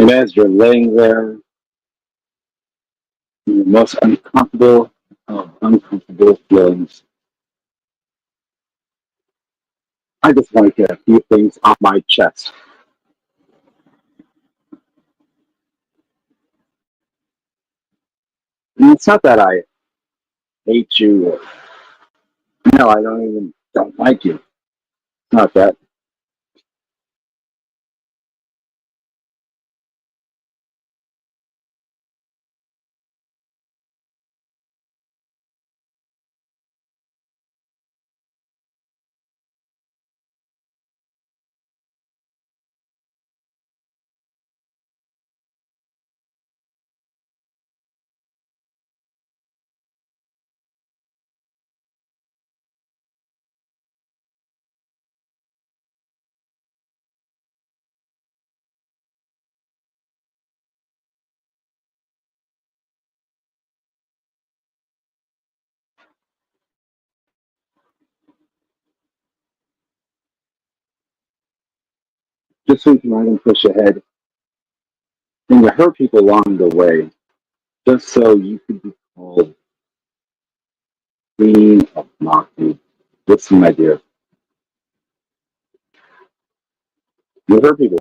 And as you're laying there, in the most uncomfortable of uncomfortable feelings, I just want to get a few things off my chest. And it's not that I hate you or no, I don't even don't like you. Not that. Just so you can let them push ahead and you hurt people along the way, just so you can be called queen of moxie. What's my idea? You hurt people.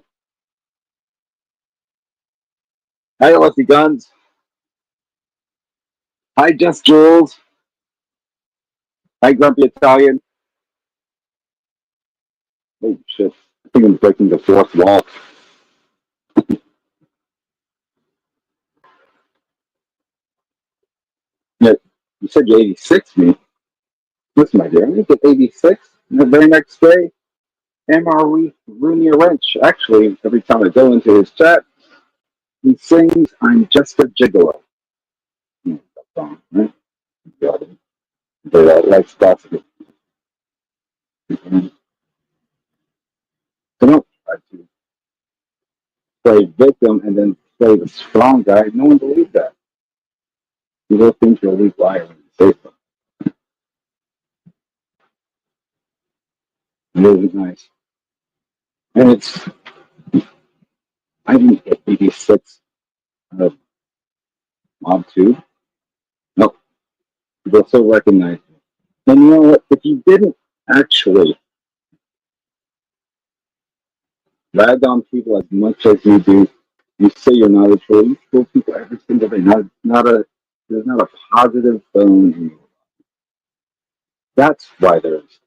Hi, Lusty Guns. Hi, Just Jules. Hi, Grumpy Italian. Oh, shit. I think I'm breaking the fourth wall. Yeah, you said you 86 me. Listen, my dear, I'm going to get 86. And the very next day, MRE Rooney a wrench. Actually, every time I go into his chat, he sings, I'm just a gigolo. That song, right? But like stuff. So don't try to play victim and then play the strong guy. No one believes that. People think you're a weak liar when you say so. Really nice. And it's, I didn't get 86 of Mob 2. No, people still recognize me. And you know what? If you didn't actually rag on people as much as you do, you say you're not a troll, you troll people every single day. There's not a positive bone in you. That's why there's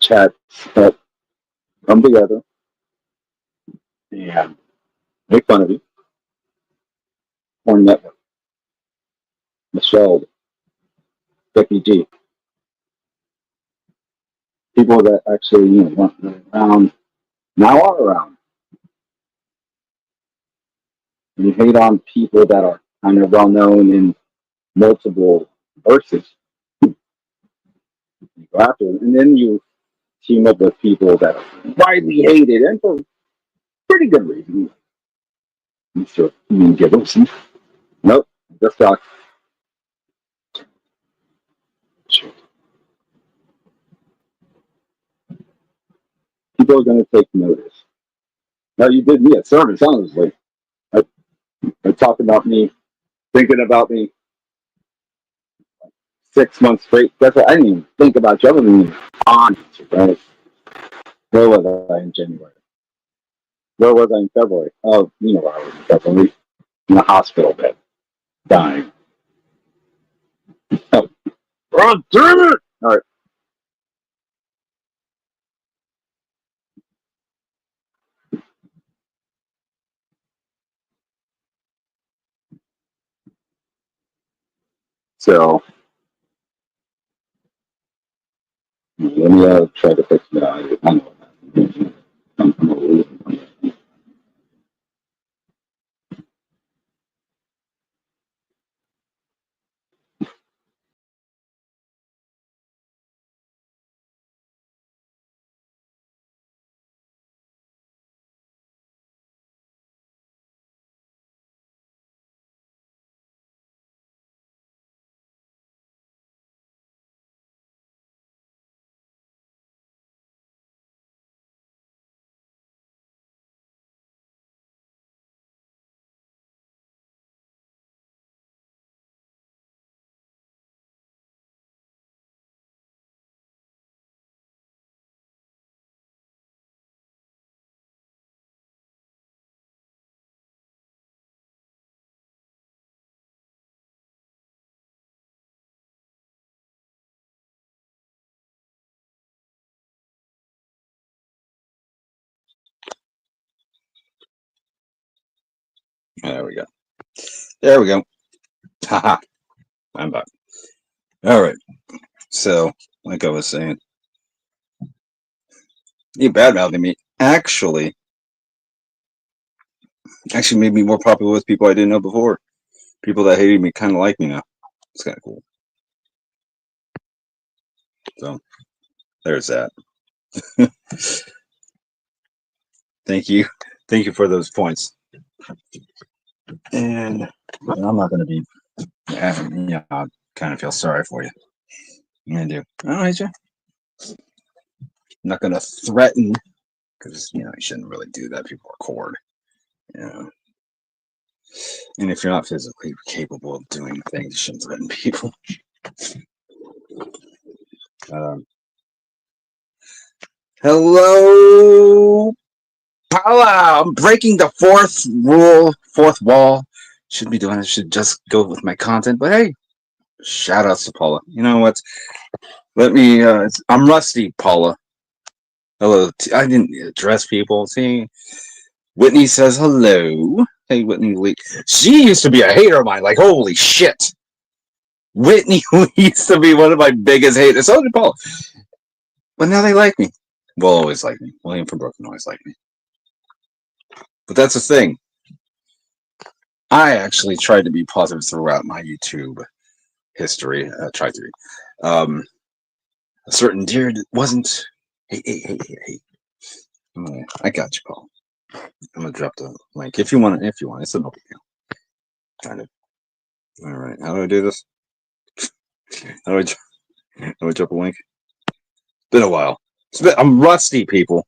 chats that come together and make fun of you, or network, Michelle, Becky G, people that actually, weren't around, now are around. And you hate on people that are kind of well known in multiple verses. You go after them, and then you team up with people that are widely hated and for pretty good reason. Mr. Gibbons. Nope, just talk. People are going to take notice. Now, you did me a service, honestly. I, I talked about me, thinking about me 6 months straight. That's what I didn't even think about you. I wasn't even on you, right? Where was I in January? Where was I in February? Oh, you know where I was in February. In the hospital bed, dying. Oh, oh damn it! All right, so let me try to fix it out. I know. There we go. There we go. Haha. I'm back. All right. So, like I was saying, you bad-mouthing me actually made me more popular with people I didn't know before. People that hated me kind of like me now. It's kind of cool. So, there's that. Thank you. Thank you for those points. And I'm not going to be, I kind of feel sorry for you. I do. All right, you. I'm not going to threaten because, you shouldn't really do that. People record. Yeah. And if you're not physically capable of doing things, you shouldn't threaten people. Hello, Paula. I'm breaking the fourth wall. Shouldn't be doing it. Should just go with my content. But hey, shout outs to Paula. You know what? Let me. I'm rusty, Paula. Hello. I didn't address people. See, Whitney says hello. Hey, Whitney Lee. She used to be a hater of mine. Like, holy shit. Whitney used to be one of my biggest haters. So did Paula. But now they like me. Will always like me. William from Brooklyn always liked me. But that's the thing. I actually tried to be positive throughout my YouTube history. Tried to be. A certain deer wasn't. Hey. I got you, Paul. I'm gonna drop the link if you want. If you want, it's a no big deal. Kind of. All right. How do I do this? How do I drop a link? It's been a while. I'm rusty, people.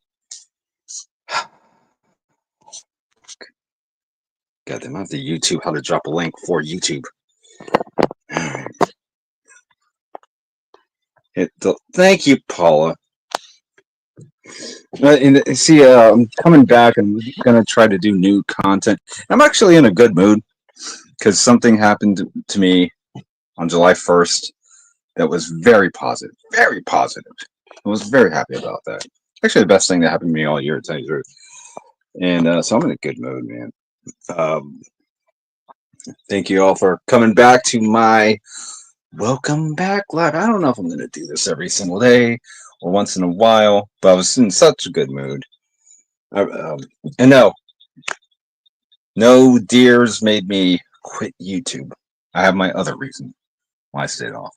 God damn, I have to YouTube how to drop a link for YouTube. Thank you, Paula. And see, I'm coming back and gonna try to do new content. I'm actually in a good mood because something happened to me on July 1st that was very positive. Very positive. I was very happy about that. Actually, the best thing that happened to me all year, to tell you the truth. And so I'm in a good mood, man. Thank you all for coming back to my welcome back live. I don't know if I'm going to do this every single day or once in a while, but I was in such a good mood. And no deers made me quit YouTube. I have my other reason why I stayed off.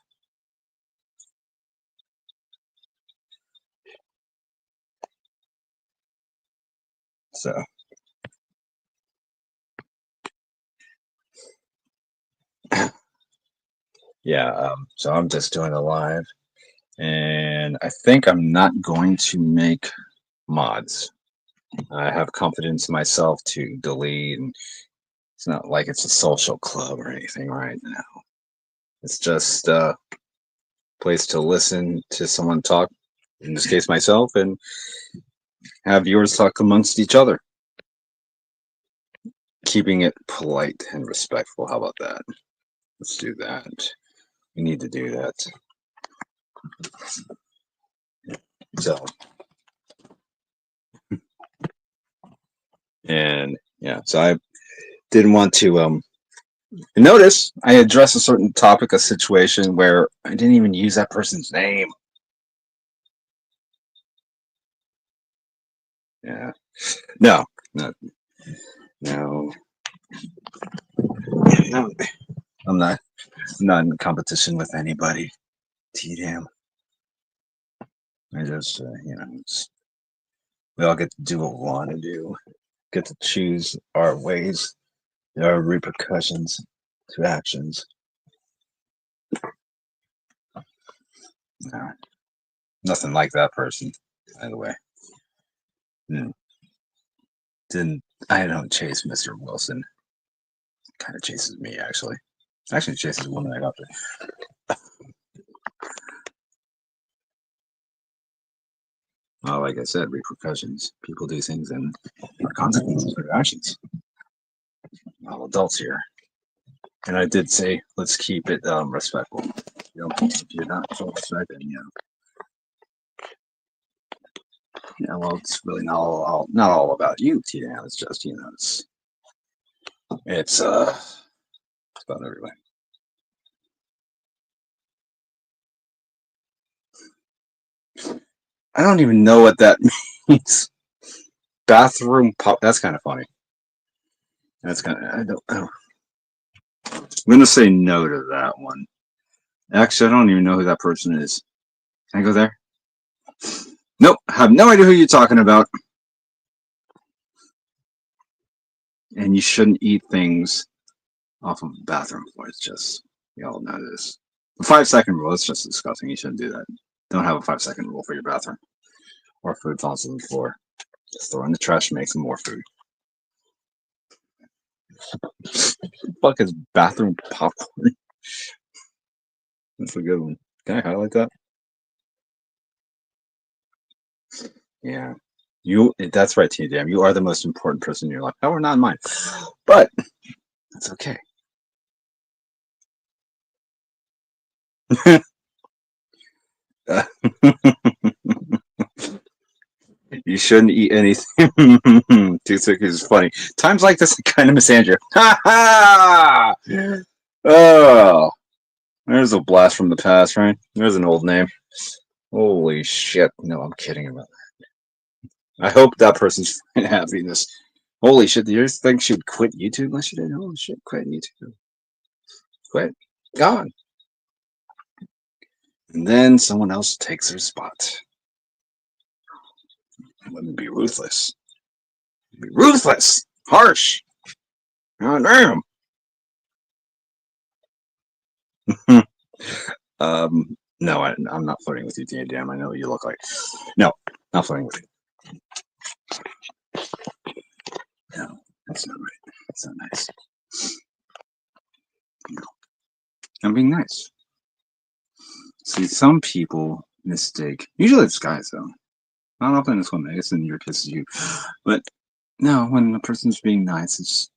So, yeah, so I'm just doing a live, and I think I'm not going to make mods. I have confidence in myself to delete, and it's not like it's a social club or anything right now. It's just a place to listen to someone talk, in this case myself, and have viewers talk amongst each other. Keeping it polite and respectful. How about that? Let's do that. We need to do that. So, and yeah, so I didn't want to notice I addressed a certain topic, a situation where I didn't even use that person's name. Yeah. No. No. I'm not in competition with anybody. Damn. I just we all get to do what we want to do. Get to choose our ways. There are repercussions to actions. No, nothing like that person, by the way. Didn't I don't chase Mr. Wilson. Kind of chases me, actually. Actually chases the woman I got there. Well, like I said, repercussions. People do things and are consequences for their actions. All adults here. And I did say, let's keep it respectful. If you're not so respected, well, it's really not all about you, Tina. It's just, it's It's about everywhere. I don't even know what that means. Bathroom pop. That's kind of funny. That's kind of. I don't. I'm gonna say no to that one. Actually, I don't even know who that person is. Can I go there? Nope. I have no idea who you're talking about. And you shouldn't eat things off of the bathroom floor. It's just, we all know this. The 5 second rule, it's just disgusting. You shouldn't do that. Don't have a 5 second rule for your bathroom or food falls on the floor. Just throw in the trash and make some more food. What the fuck is bathroom popcorn? That's a good one. Can I highlight that? Yeah. That's right, TDM. You are the most important person in your life. However, not in mine. But that's okay. You shouldn't eat anything. 2 seconds is funny. Times like this, I kind of miss Andrew. Ha ha! Oh, there's a blast from the past, right? There's an old name. Holy shit. No, I'm kidding about that. I hope that person's happy this. Holy shit, do you think she would quit YouTube unless she did? Holy shit, quit YouTube. Quit. Gone. And then someone else takes her spot. Women be ruthless. Be ruthless. Harsh. God damn. No, I'm not flirting with you, damn. I know what you look like. No, not flirting with you. No, that's not right. That's not nice. No. I'm being nice. See, some people mistake. Usually it's guys, though. Not often it's women. I guess in your case, you. But no, when a person's being nice, it's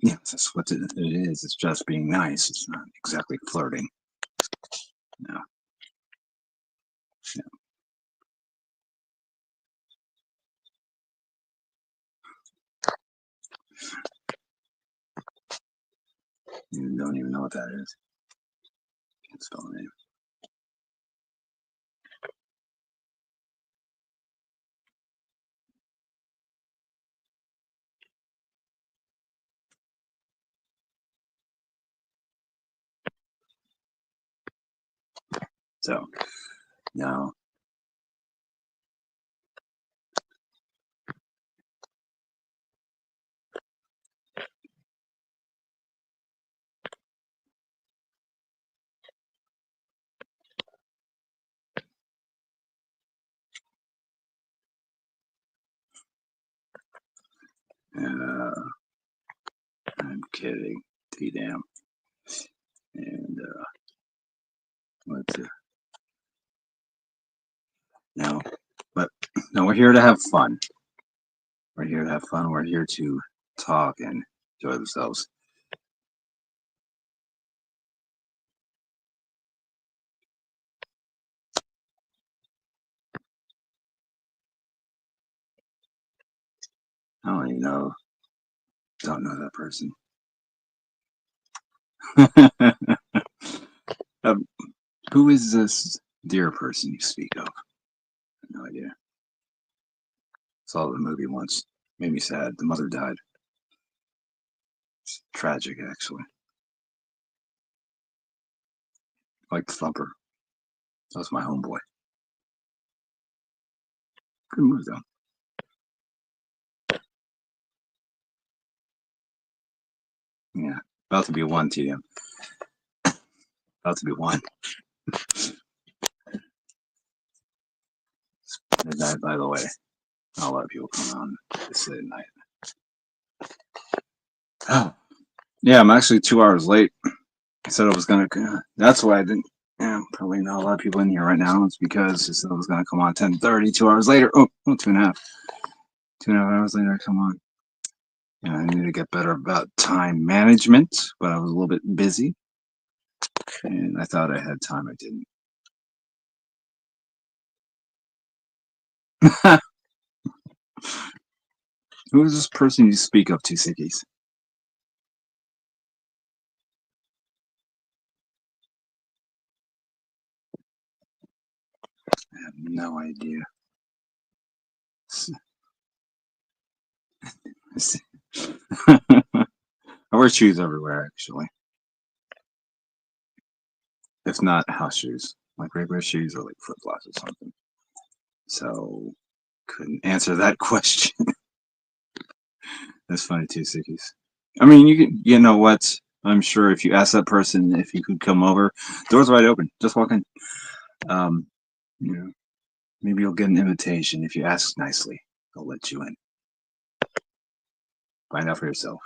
yeah, that's what it is. It's just being nice. It's not exactly flirting. No. No. You don't even know what that is. Can't spell the name. So, no. I'm kidding. Damn. And let's no, but no, we're here to have fun. We're here to have fun. We're here to talk and enjoy themselves. I don't even know. Don't know that person. Who is this dear person you speak of? No idea. Saw the movie once. Made me sad. The mother died. It's tragic, actually. Like the Thumper. That was my homeboy. Good movie, though. Yeah. About to be one, TM. About to be one. Midnight, by the way. Not a lot of people come on this late at night. Oh. Yeah, I'm actually 2 hours late. I said I was gonna. That's why I didn't. Yeah, probably not a lot of people in here right now. It's because I said I was gonna come on 10:30. 2 hours later. Oh, 2.5. 2.5 hours later, I come on. Yeah, I need to get better about time management, but I was a little bit busy, and I thought I had time. I didn't. Who is this person you speak of, Two Sickies? No idea. I wear shoes everywhere, actually. If not house shoes, like regular shoes or like flip flops or something. So couldn't answer that question. That's funny too, Sickies. I mean, you know what? I'm sure if you ask that person if you could come over, doors wide open. Just walk in. Um, you know, maybe you'll get an invitation if you ask nicely. They'll let you in. Find out for yourself.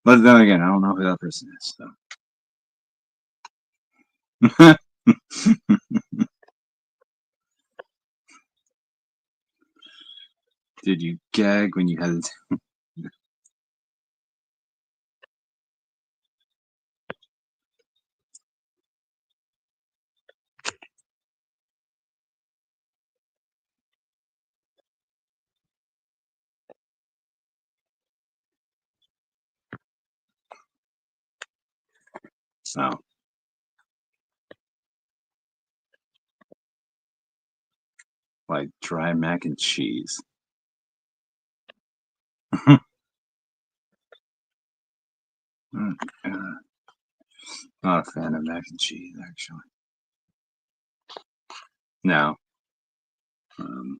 But then again, I don't know who that person is. So. Did you gag when you had it? So, like dry mac and cheese. Mm, not a fan of mac and cheese, actually. No. Um,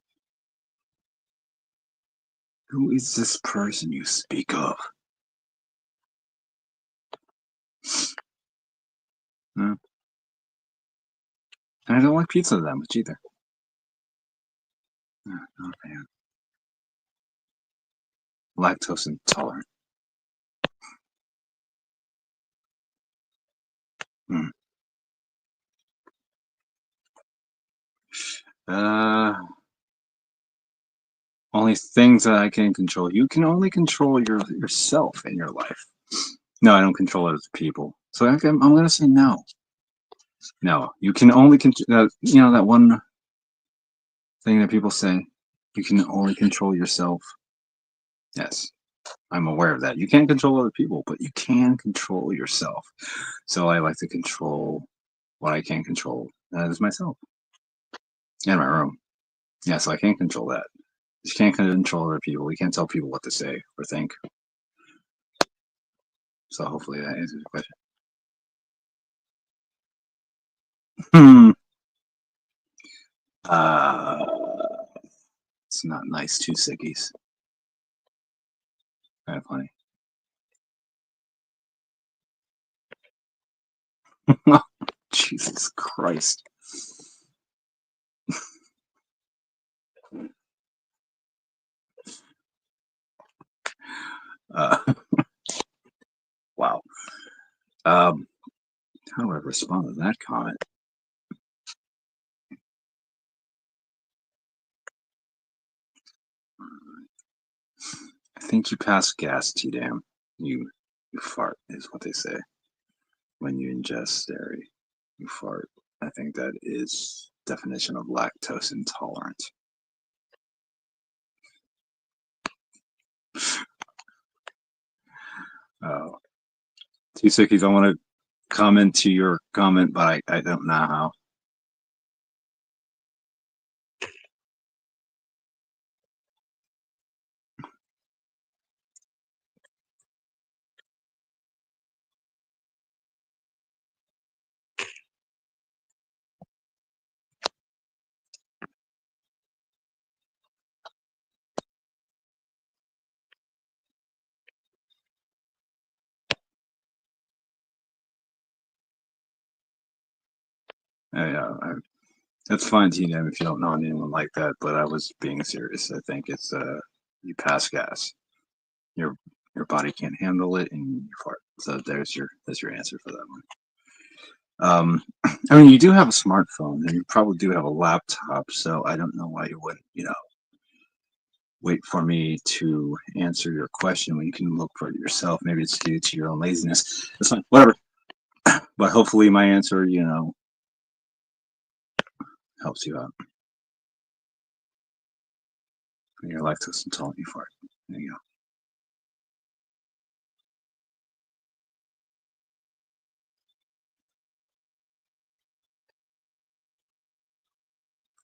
who is this person you speak of? Hmm. And I don't like pizza that much either. Not a fan. Lactose intolerant. Hmm. Uh, only things that I can control. You can only control yourself in your life. No, I don't control other people. So I'm gonna say no. No, you can only control. You know that one thing that people say. You can only control yourself. Yes, I'm aware of that. You can't control other people, but you can control yourself. So I like to control what I can control. That is myself and my room. Yeah, so I can't control that. You can't control other people. You can't tell people what to say or think. So hopefully that answers your question. Hmm. Uh, it's not nice. Two sickies. Kind of funny. Jesus Christ. Uh, wow. Um, how do I respond to that comment? I think you pass gas, T-Dam. You fart is what they say when you ingest dairy. You fart. I think that is definition of lactose intolerant. Oh, two sickies. I want to comment to your comment, but I don't know how. That's fine, T-Dam, if you don't know anyone like that, but I was being serious. I think it's you pass gas. Your your body can't handle it and you fart. So there's your answer for that one. I mean, you do have a smartphone and you probably do have a laptop, so I don't know why you wouldn't, wait for me to answer your question when you can look for it yourself. Maybe it's due to your own laziness. That's fine, whatever. But hopefully, my answer, helps you out. And your lactose intolerant, you fart. There you go.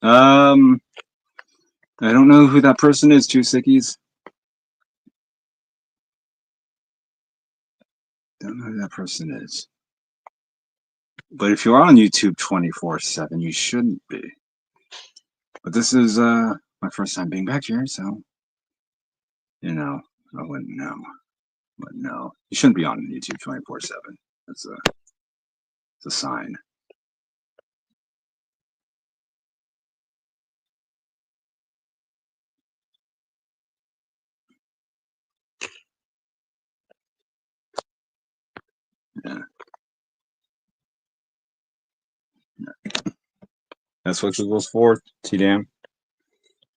I don't know who that person is, Two Sickies. Don't know who that person is. But if you're on YouTube 24/7, you shouldn't be. But this is my first time being back here, so you know, I wouldn't know. But no, you shouldn't be on YouTube 24/7. It's a sign. Yeah. That's what Google's for, T-Dam.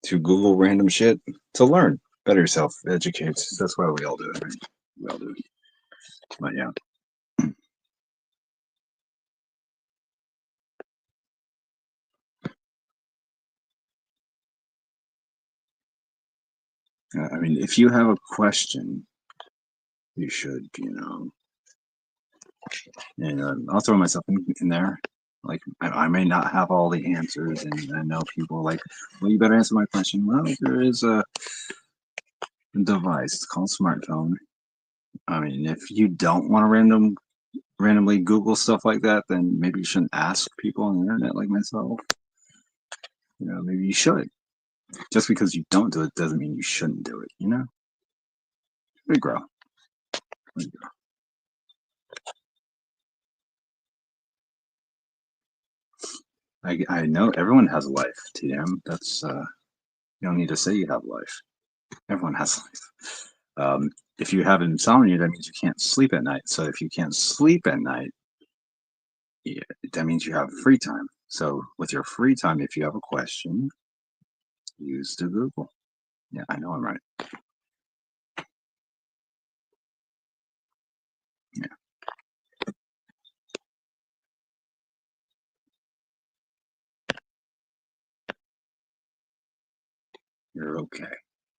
To Google random shit to learn, better yourself, educate. That's why we all do it, right? We all do it. But yeah. I mean, if you have a question, you should, and I'll throw myself in there. Like, I may not have all the answers, and I know people are like, well, you better answer my question. Well, there is a device, it's called smartphone. I mean, if you don't want to randomly Google stuff like that, then maybe you shouldn't ask people on the internet like myself. Maybe you should. Just because you don't do it doesn't mean you shouldn't do it, We grow. We grow. I know everyone has a life, TM. That's you don't need to say you have life. Everyone has life. If you have insomnia, that means you can't sleep at night. So if you can't sleep at night, yeah, that means you have free time. So with your free time, if you have a question, use the Google. Yeah, I know I'm right. Yeah. You're okay.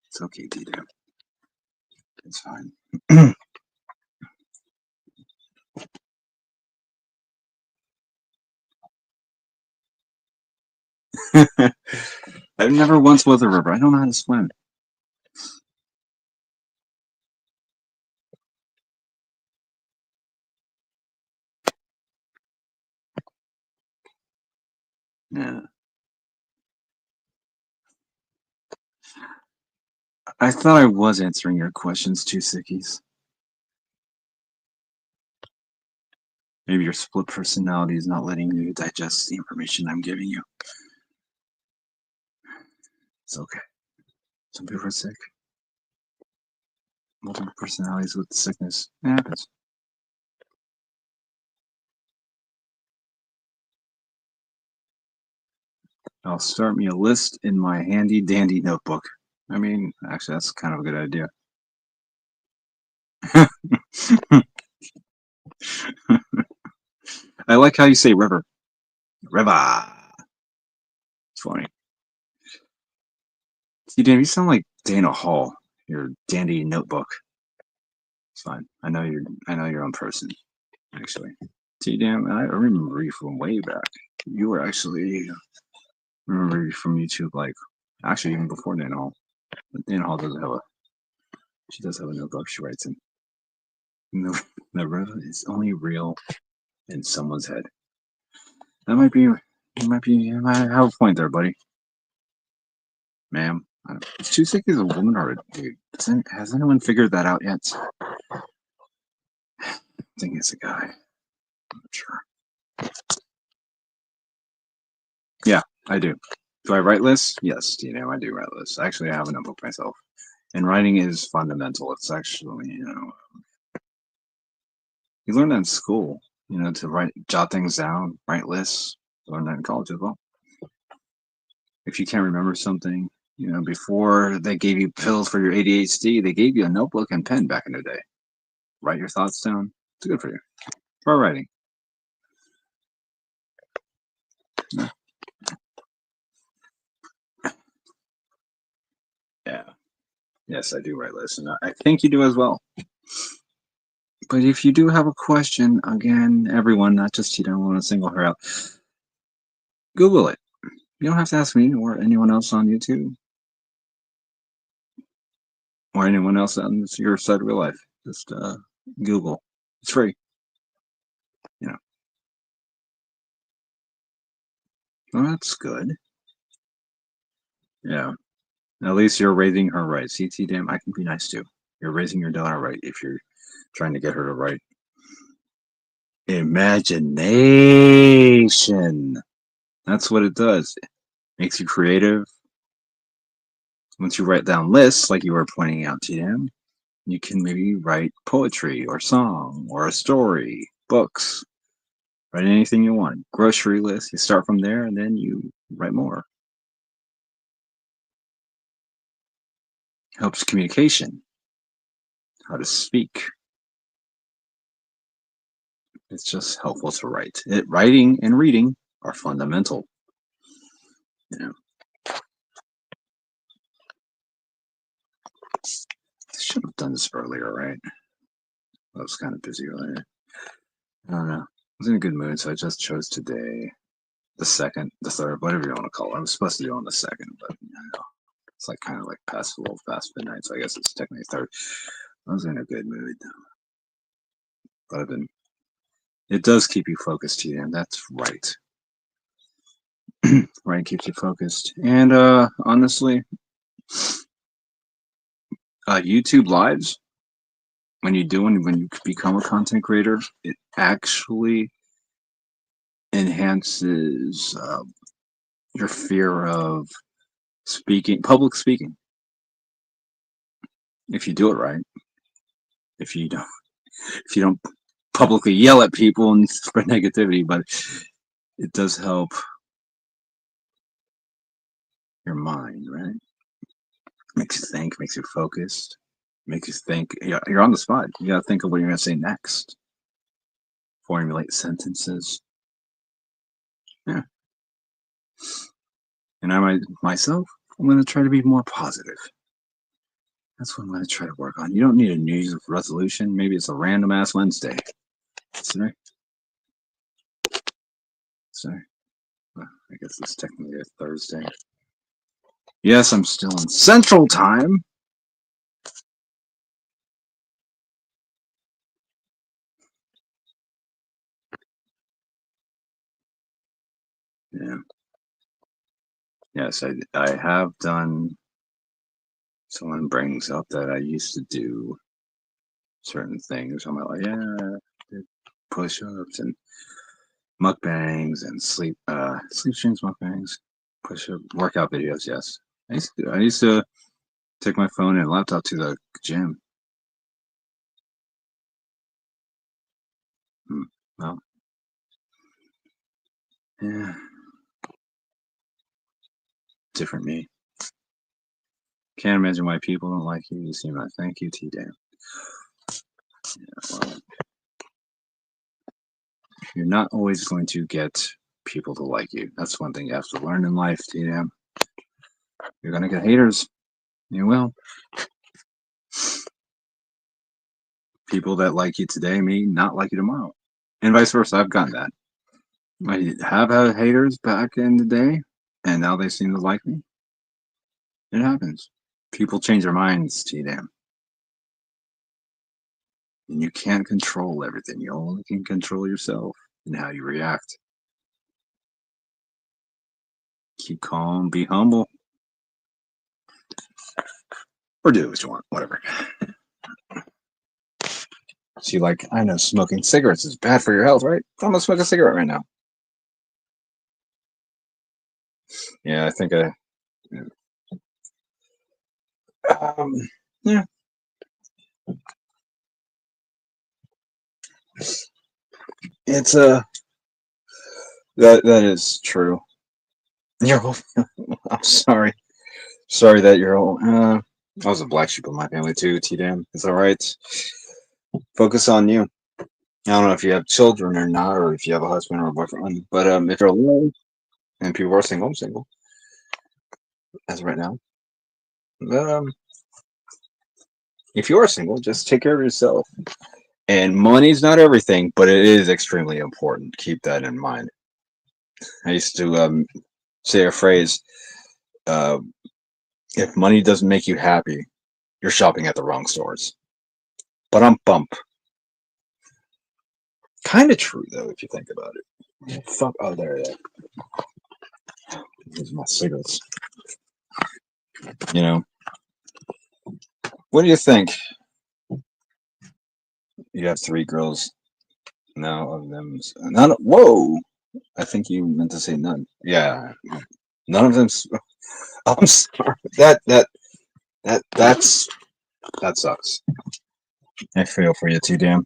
It's okay, TM. It's fine. I've never once was a river. I don't know how to swim. Yeah. I thought I was answering your questions, Two Sickies. Maybe your split personality is not letting you digest the information I'm giving you. It's okay. Some people are sick. Multiple personalities with sickness. It happens. I'll start me a list in my handy dandy notebook. I mean, actually, that's kind of a good idea. I like how you say river. River. It's funny. See, Dan, you sound like Dana Hall. Your dandy notebook. It's fine. I know your own person. Actually, T damn, I remember you from way back. You were actually remember you from YouTube, like actually even before Dana Hall. But Dana Hall she does have a notebook she writes in. The river is only real in someone's head. That might be, you might have a point there, buddy. Ma'am, is Two Sick is a woman or a dude? Has anyone figured that out yet? I think it's a guy. I'm not sure. Yeah, I do. Do I write lists? Yes, I do write lists. Actually, I have a notebook myself. And writing is fundamental. It's actually, you learn that in school, to jot things down, write lists. Learn that in college as well. If you can't remember something, before they gave you pills for your ADHD, they gave you a notebook and pen back in the day. Write your thoughts down. It's good for you. Try writing. Yeah. Yeah. Yes, I do write lists, and I think you do as well. But if you do have a question, again, everyone, not just you, don't want to single her out. Google it. You don't have to ask me or anyone else on YouTube or anyone else on your side of your life. Just Google. It's free. You know. Well, that's good. Yeah. At least you're raising her right. See, damn, I can be nice too. You're raising your daughter right if you're trying to get her to write. Imagination. That's what it does. It makes you creative. Once you write down lists, like you were pointing out, TM, you can maybe write poetry or song or a story, books, write anything you want. Grocery list. You start from there and then you write more. Helps communication. How to speak. It's just helpful to write. Writing and reading are fundamental. You know. I should have done this earlier, right? I was kind of busy earlier. I don't know. I was in a good mood, so I just chose today. The second, the third, whatever you want to call it. I was supposed to do on the second, but it's like kind of like past a little past midnight, so I guess it's technically third. I was in a good mood, but it does keep you focused, TM. That's right. Right, keeps you focused. And honestly, YouTube lives, when you become a content creator, it actually enhances your fear of public speaking. If you do it right. If you don't publicly yell at people and spread negativity, but it does help your mind, right? Makes you think, makes you focused, makes you think. You're on the spot. You gotta think of what you're gonna say next. Formulate sentences. Yeah. And myself, I'm gonna try to be more positive. That's what I'm gonna try to work on. You don't need a New Year's resolution. Maybe it's a random ass Wednesday. Sorry. I guess it's technically a Thursday. Yes, I'm still in Central Time. Yeah. Yes, I have done. Someone brings up that I used to do certain things. I'm like, yeah, push-ups and mukbangs and sleep streams, mukbangs, push-up workout videos. Yes, I used to take my phone and laptop to the gym. Well, yeah, different me. Can't imagine why people don't like you. You seem like, thank you, T-Dan. Yeah, well, you're not always going to get people to like you. That's one thing you have to learn in life, T-Dan. You're gonna get haters. You will. People that like you today may not like you tomorrow, and vice versa. I've gotten that. I have had haters back in the day, and now they seem to like me. It happens. People change their minds, T-Dam. And you can't control everything. You only can control yourself and how you react. Keep calm, be humble. Or do what you want, whatever. See, like, I know smoking cigarettes is bad for your health, right? I'm gonna smoke a cigarette right now. Yeah, I think yeah. It's that is true. You're I'm sorry. Sorry that you're all I was a black sheep of my family too, T-Dam. It's alright. Focus on you. I don't know if you have children or not, or if you have a husband or a boyfriend, but if you're alone and people are single, I'm single as of right now. But if you are single, just take care of yourself. And money's not everything, but it is extremely important. Keep that in mind. I used to say a phrase, uh, if money doesn't make you happy, you're shopping at the wrong stores. But I'm bump. Kind of true though, if you think about it. Fuck. Oh, there. These are my cigarettes. You know, what do you think? You have three girls. Now of them, none. Whoa! I think you meant to say none. Yeah, none of them. I'm sorry. That sucks. I feel for you too, damn.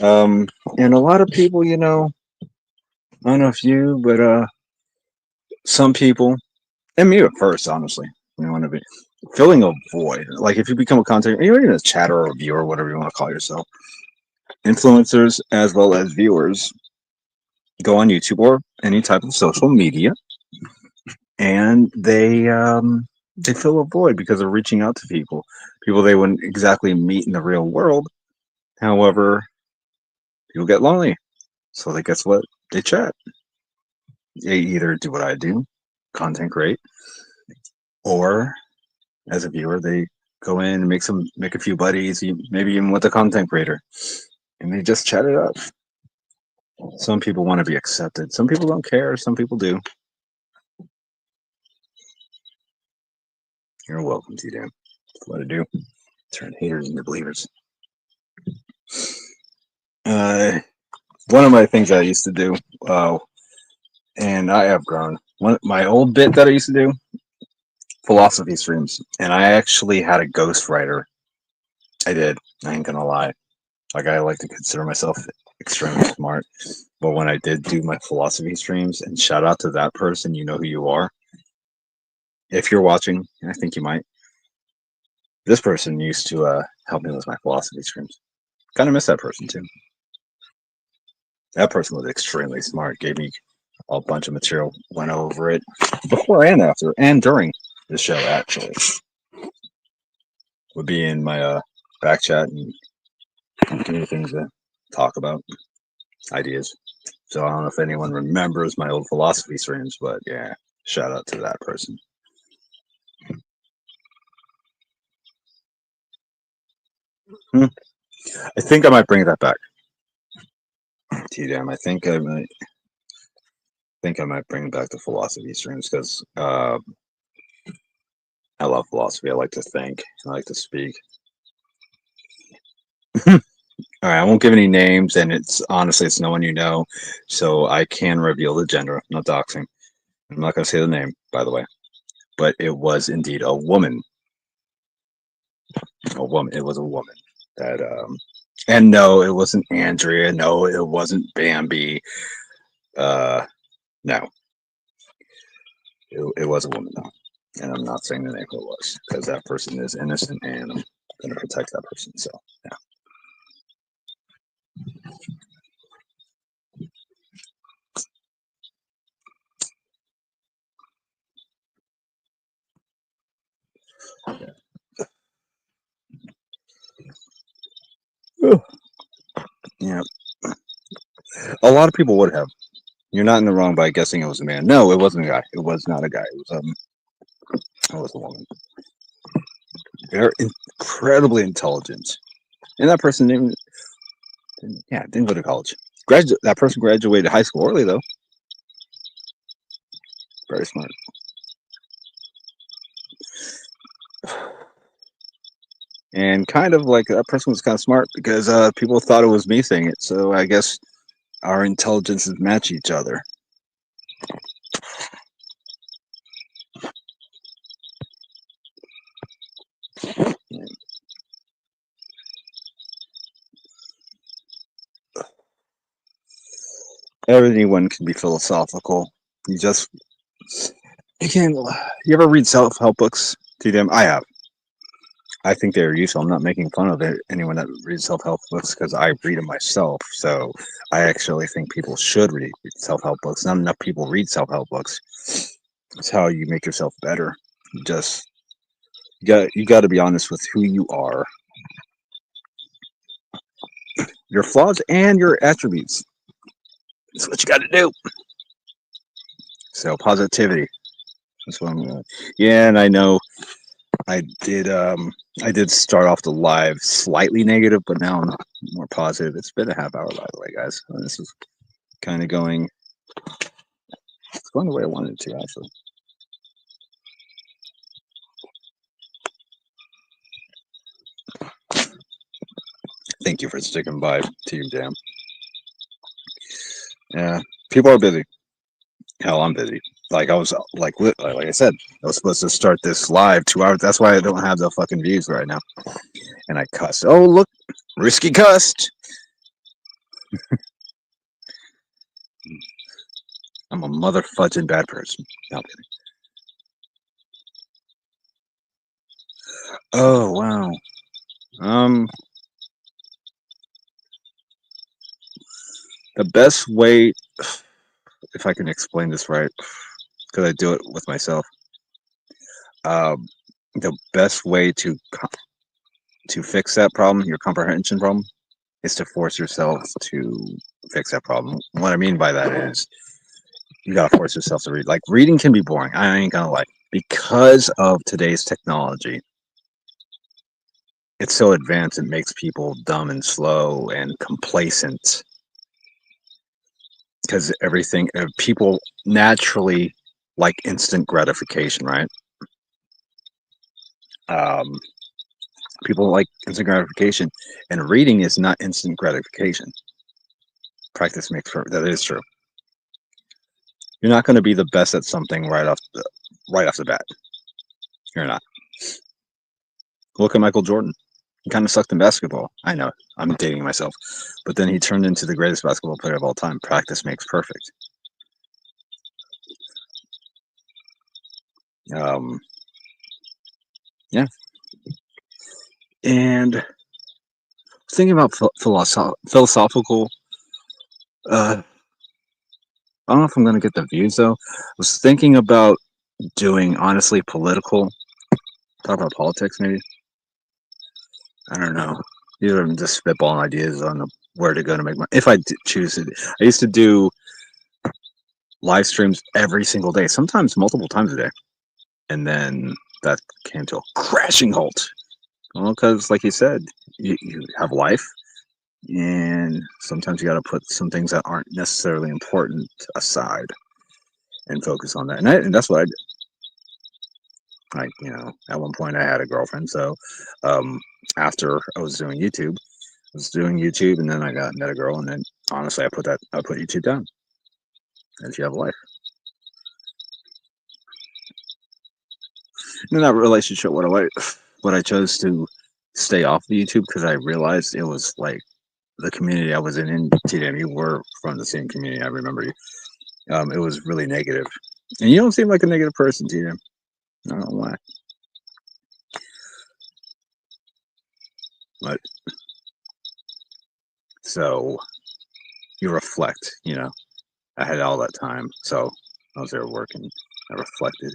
And a lot of people, I don't know if you, but some people, and me at first, honestly, you want to be filling a void. Like if you become a content, you're even a chatter or a viewer, whatever you want to call yourself, influencers as well as viewers go on YouTube or any type of social media, and they fill a void because they're reaching out to people they wouldn't exactly meet in the real world. However, people get lonely, so they guess what? They chat. They either do what I do, content create, or as a viewer, they go in and make a few buddies, maybe even with the content creator, and they just chat it up. Some people want to be accepted. Some people don't care. Some people do. You're welcome, T-Dan. What to do? Turn haters into believers. One of my things I used to do, and I have grown. My old bit that I used to do, philosophy streams, and I actually had a ghostwriter. I did. I ain't gonna lie. Like I like to consider myself extremely smart, but when I did do my philosophy streams, and shout out to that person, you know who you are. If you're watching, and I think you might, this person used to help me with my philosophy streams. Kind of miss that person too. That person was extremely smart. Gave me a bunch of material. Went over it before and after and during the show. Actually, would be in my back chat and give me things to talk about, ideas. So I don't know if anyone remembers my old philosophy streams, but yeah, shout out to that person. I think I might bring that back. T-Dam, I think I might bring back the philosophy streams because I love philosophy. I like to think. I like to speak. All right, I won't give any names, and it's honestly it's no one you know, so I can reveal the gender. I'm not doxing. I'm not going to say the name, by the way, but it was indeed a woman. A woman. It was a woman that. And no, it wasn't Andrea. No, it wasn't Bambi. No, it was a woman though, and I'm not saying the name who it was because that person is innocent, and I'm going to protect that person. So yeah. Yeah, a lot of people would have. You're not in the wrong by guessing it was a man. No, it wasn't a guy. It was not a guy. It was a woman. They're incredibly intelligent, and that person didn't go to college. That person graduated high school early though. Very smart. And kind of like that person was kind of smart because people thought it was me saying it. So I guess our intelligences match each other. Everyone can be philosophical. You can. You ever read self-help books? To them, I have. I think they're useful. I'm not making fun of anyone that reads self-help books because I read them myself. So I actually think people should read self-help books. Not enough people read self-help books. It's how you make yourself better. You got to be honest with who you are, your flaws and your attributes. That's what you got to do. So positivity. That's what I'm going. Yeah, and I know I did. I did start off the live slightly negative, but now I'm more positive. It's been a half hour, by the way, guys. This is kind of going. It's going the way I wanted it to, actually. Thank you for sticking by, Team Jam. Yeah, people are busy. Hell, I'm busy. Like I was, like I said, I was supposed to start this live 2 hours. That's why I don't have the fucking views right now. And I cussed. Oh look, risky cussed. I'm a mother fudging bad person. No, I'm kidding. Oh wow. Um, the best way, if I can explain this right, because I do it with myself. Um, the best way to fix that problem, your comprehension problem, is to force yourself to fix that problem. What I mean by that is you gotta force yourself to read. Like reading can be boring. I ain't gonna lie. Because of today's technology, it's so advanced it makes people dumb and slow and complacent. Because everything people naturally like instant gratification, right? Um, people like instant gratification, and reading is not instant gratification. Practice makes perfect. That is true. You're not going to be the best at something right off the bat. You're not. Look at Michael Jordan. He kind of sucked in basketball. I know. I'm dating myself, but then he turned into the greatest basketball player of all time. Practice makes perfect. Um, yeah. And thinking about philosophical. I don't know if I'm going to get the views though. I was thinking about doing honestly political. Talk about politics, maybe. I don't know. These are just spitballing ideas on where to go to make money. If I choose it, I used to do live streams every single day, sometimes multiple times a day, and then that came to a crashing halt. Well, because like you said, you have life, and sometimes you got to put some things that aren't necessarily important aside and focus on that. And that's what I did. Like at one point I had a girlfriend, so um, after I was doing YouTube. I was doing YouTube, and then I got met a girl, and then honestly, I put YouTube down, and she have a life. And in that relationship, what I chose to stay off of YouTube because I realized it was like the community I was in TDM. You were from the same community. I remember you. It was really negative, and you don't seem like a negative person, TDM. I don't know why, but so you reflect. I had all that time, so I was there working. I reflected,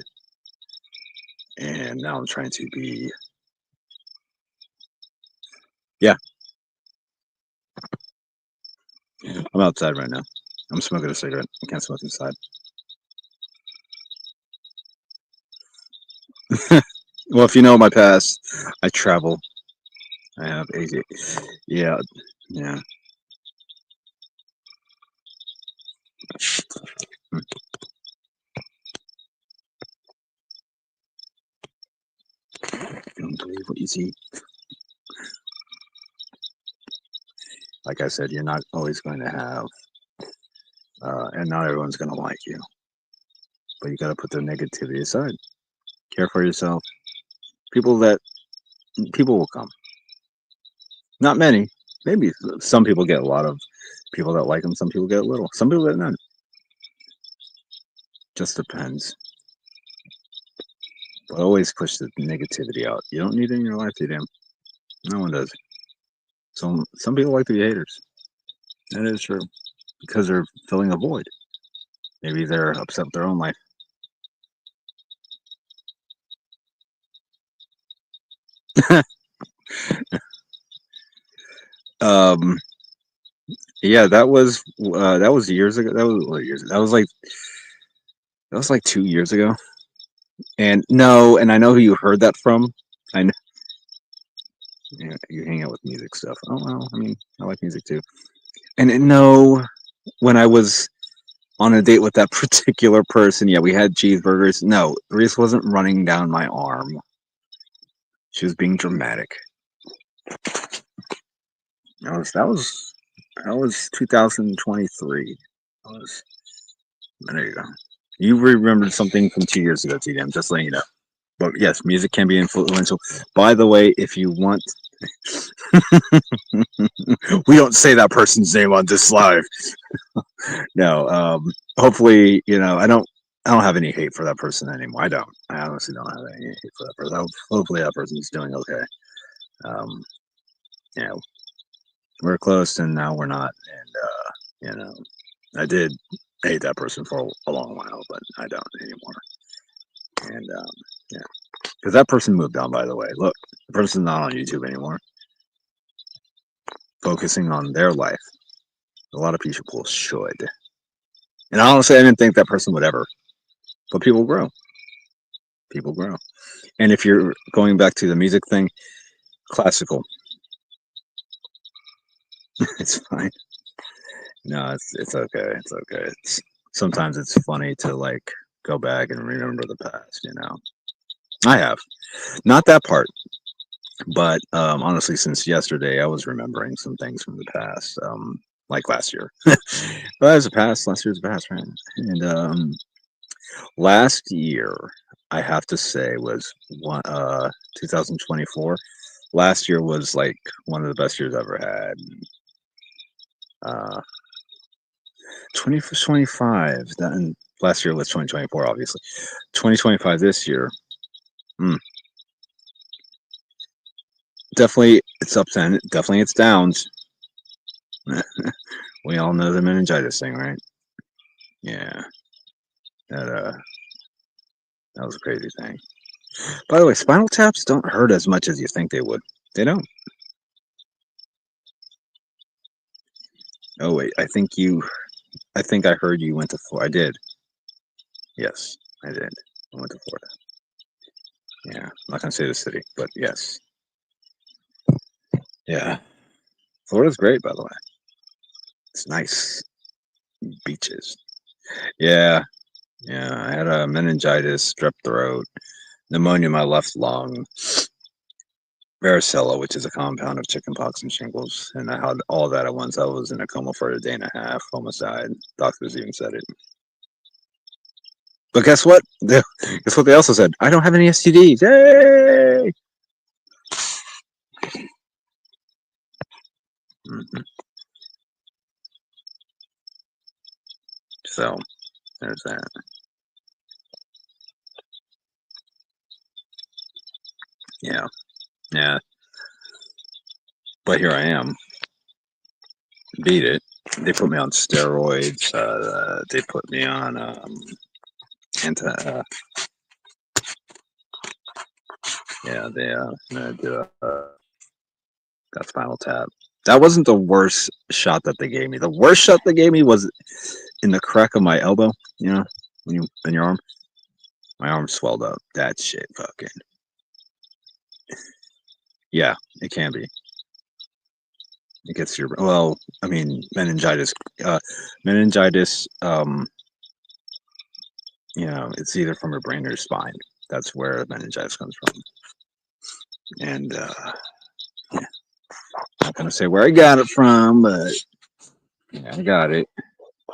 and now I'm trying to be. Yeah, I'm outside right now. I'm smoking a cigarette. I can't smoke inside. Well, if you know my past, I travel. I have AJ. Yeah, yeah. Hmm. Don't believe what you see. Like I said, you're not always going to have, and not everyone's going to like you. But you got to put the negativity aside. Care for yourself. People that people will come. Not many. Maybe some people get a lot of people that like them. Some people get little. Some people get none. Just depends. But always push the negativity out. You don't need it in your life, you damn. No one does. Some people like to be haters. That is true because they're filling a void. Maybe they're upset with their own life. um, Yeah, that was years ago. That was what years ago? That was like 2 years ago. And no, and I know who you heard that from. I know you hang out with music stuff. Oh well, I mean, I like music too. No, when I was on a date with that particular person, yeah, we had cheeseburgers. No, Reese wasn't running down my arm. She was being dramatic. That was 2023. That was there you go. You remembered something from 2 years ago, TD. I'm just letting you know. But yes, music can be influential. By the way, if you want, we don't say that person's name on this live. No, hopefully, I don't have any hate for that person anymore. I don't. I honestly don't have any hate for that person. Hopefully, that person's doing okay. Um, you know, we're close, and now we're not. And I did hate that person for a long while, but I don't anymore. And yeah, because that person moved on. By the way, look, the person's not on YouTube anymore, focusing on their life. A lot of people should. And honestly, I didn't think that person would ever. But people grow. People grow. And if you're going back to the music thing, classical, it's fine. No, it's okay. It's okay. Sometimes it's funny to like go back and remember the past. I have not that part, but honestly, since yesterday, I was remembering some things from the past, like last year. But that was the past. Last year's the past, right? And last year, I have to say, was 2024. Last year was like one of the best years I ever had. 2025. Then last year was 2024, obviously. 2025 this year. Mm, definitely it's ups and definitely it's downs. We all know the meningitis thing, right? Yeah. That that was a crazy thing. By the way, spinal taps don't hurt as much as you think they would. They don't. Oh wait, I think I heard you went to Florida. I did. Yes, I did. I went to Florida. Yeah. I'm not gonna say the city, but yes. Yeah. Florida's great, by the way. It's nice. Beaches. Yeah. Yeah. I had a meningitis, strep throat, pneumonia in my left lung, varicella, which is a compound of chickenpox and shingles. And I had all that at once. I was in a coma for a day and a half, almost died. Doctors even said it. But guess what? Guess what they also said? I don't have any STDs. Yay! Mhm. So there's that. Yeah. Yeah. But here I am. Beat it. They put me on steroids. They put me on anti. Yeah, they did got spinal tap. That wasn't the worst shot that they gave me. The worst shot they gave me was in the crack of my elbow. When you in your arm, my arm swelled up. That shit, fucking. Yeah, it can be. It gets your well. I mean, meningitis. Meningitis. It's either from your brain or your spine. That's where meningitis comes from. And yeah, not gonna say where I got it from, but yeah, I got it,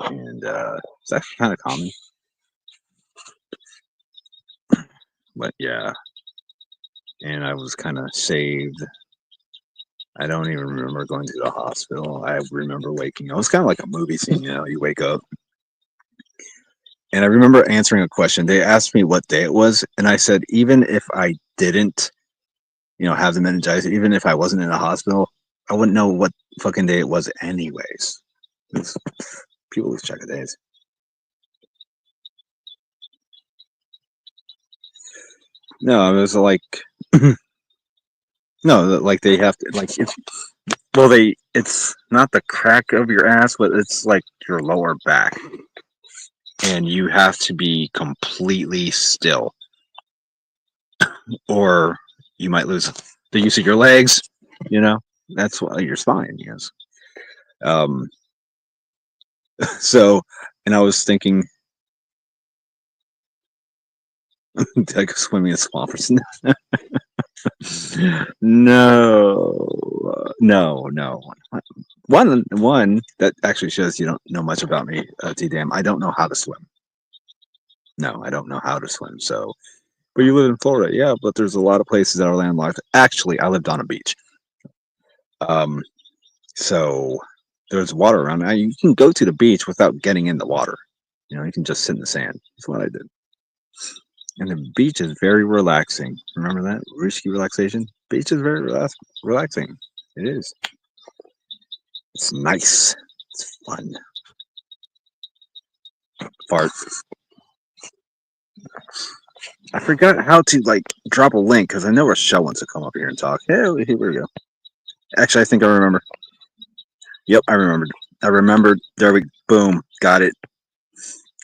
and it's actually kind of common. But yeah, and I was kind of saved. I don't even remember going to the hospital. I remember waking up. It was kind of like a movie scene, you wake up. And I remember answering a question. They asked me what day it was, and I said, even if I didn't, have the meningitis, even if I wasn't in a hospital, I wouldn't know what fucking day it was anyways. People lose track of days. No, it was like no, like they have to like Well, it's not the crack of your ass, but it's like your lower back. And you have to be completely still, or you might lose the use of your legs. You know, that's what your spine is. Um, so, and I was thinking, did I go swimming in swamps? No. One that actually shows you don't know much about me, T-Dam. I don't know how to swim. No, I don't know how to swim. So, but you live in Florida, yeah. But there's a lot of places that are landlocked. Actually, I lived on a beach. Um, so there's water around. Now you can go to the beach without getting in the water. You know, you can just sit in the sand. That's what I did. And the beach is very relaxing. Remember that? Risky relaxation? Beach is very relaxing. It is. It's nice. It's fun. Fart. I forgot how to like drop a link because I know Rochelle wants to come up here and talk. Hey, here we go. Actually, I think I remember. Yep, I remembered. I remembered. There we boom. Got it.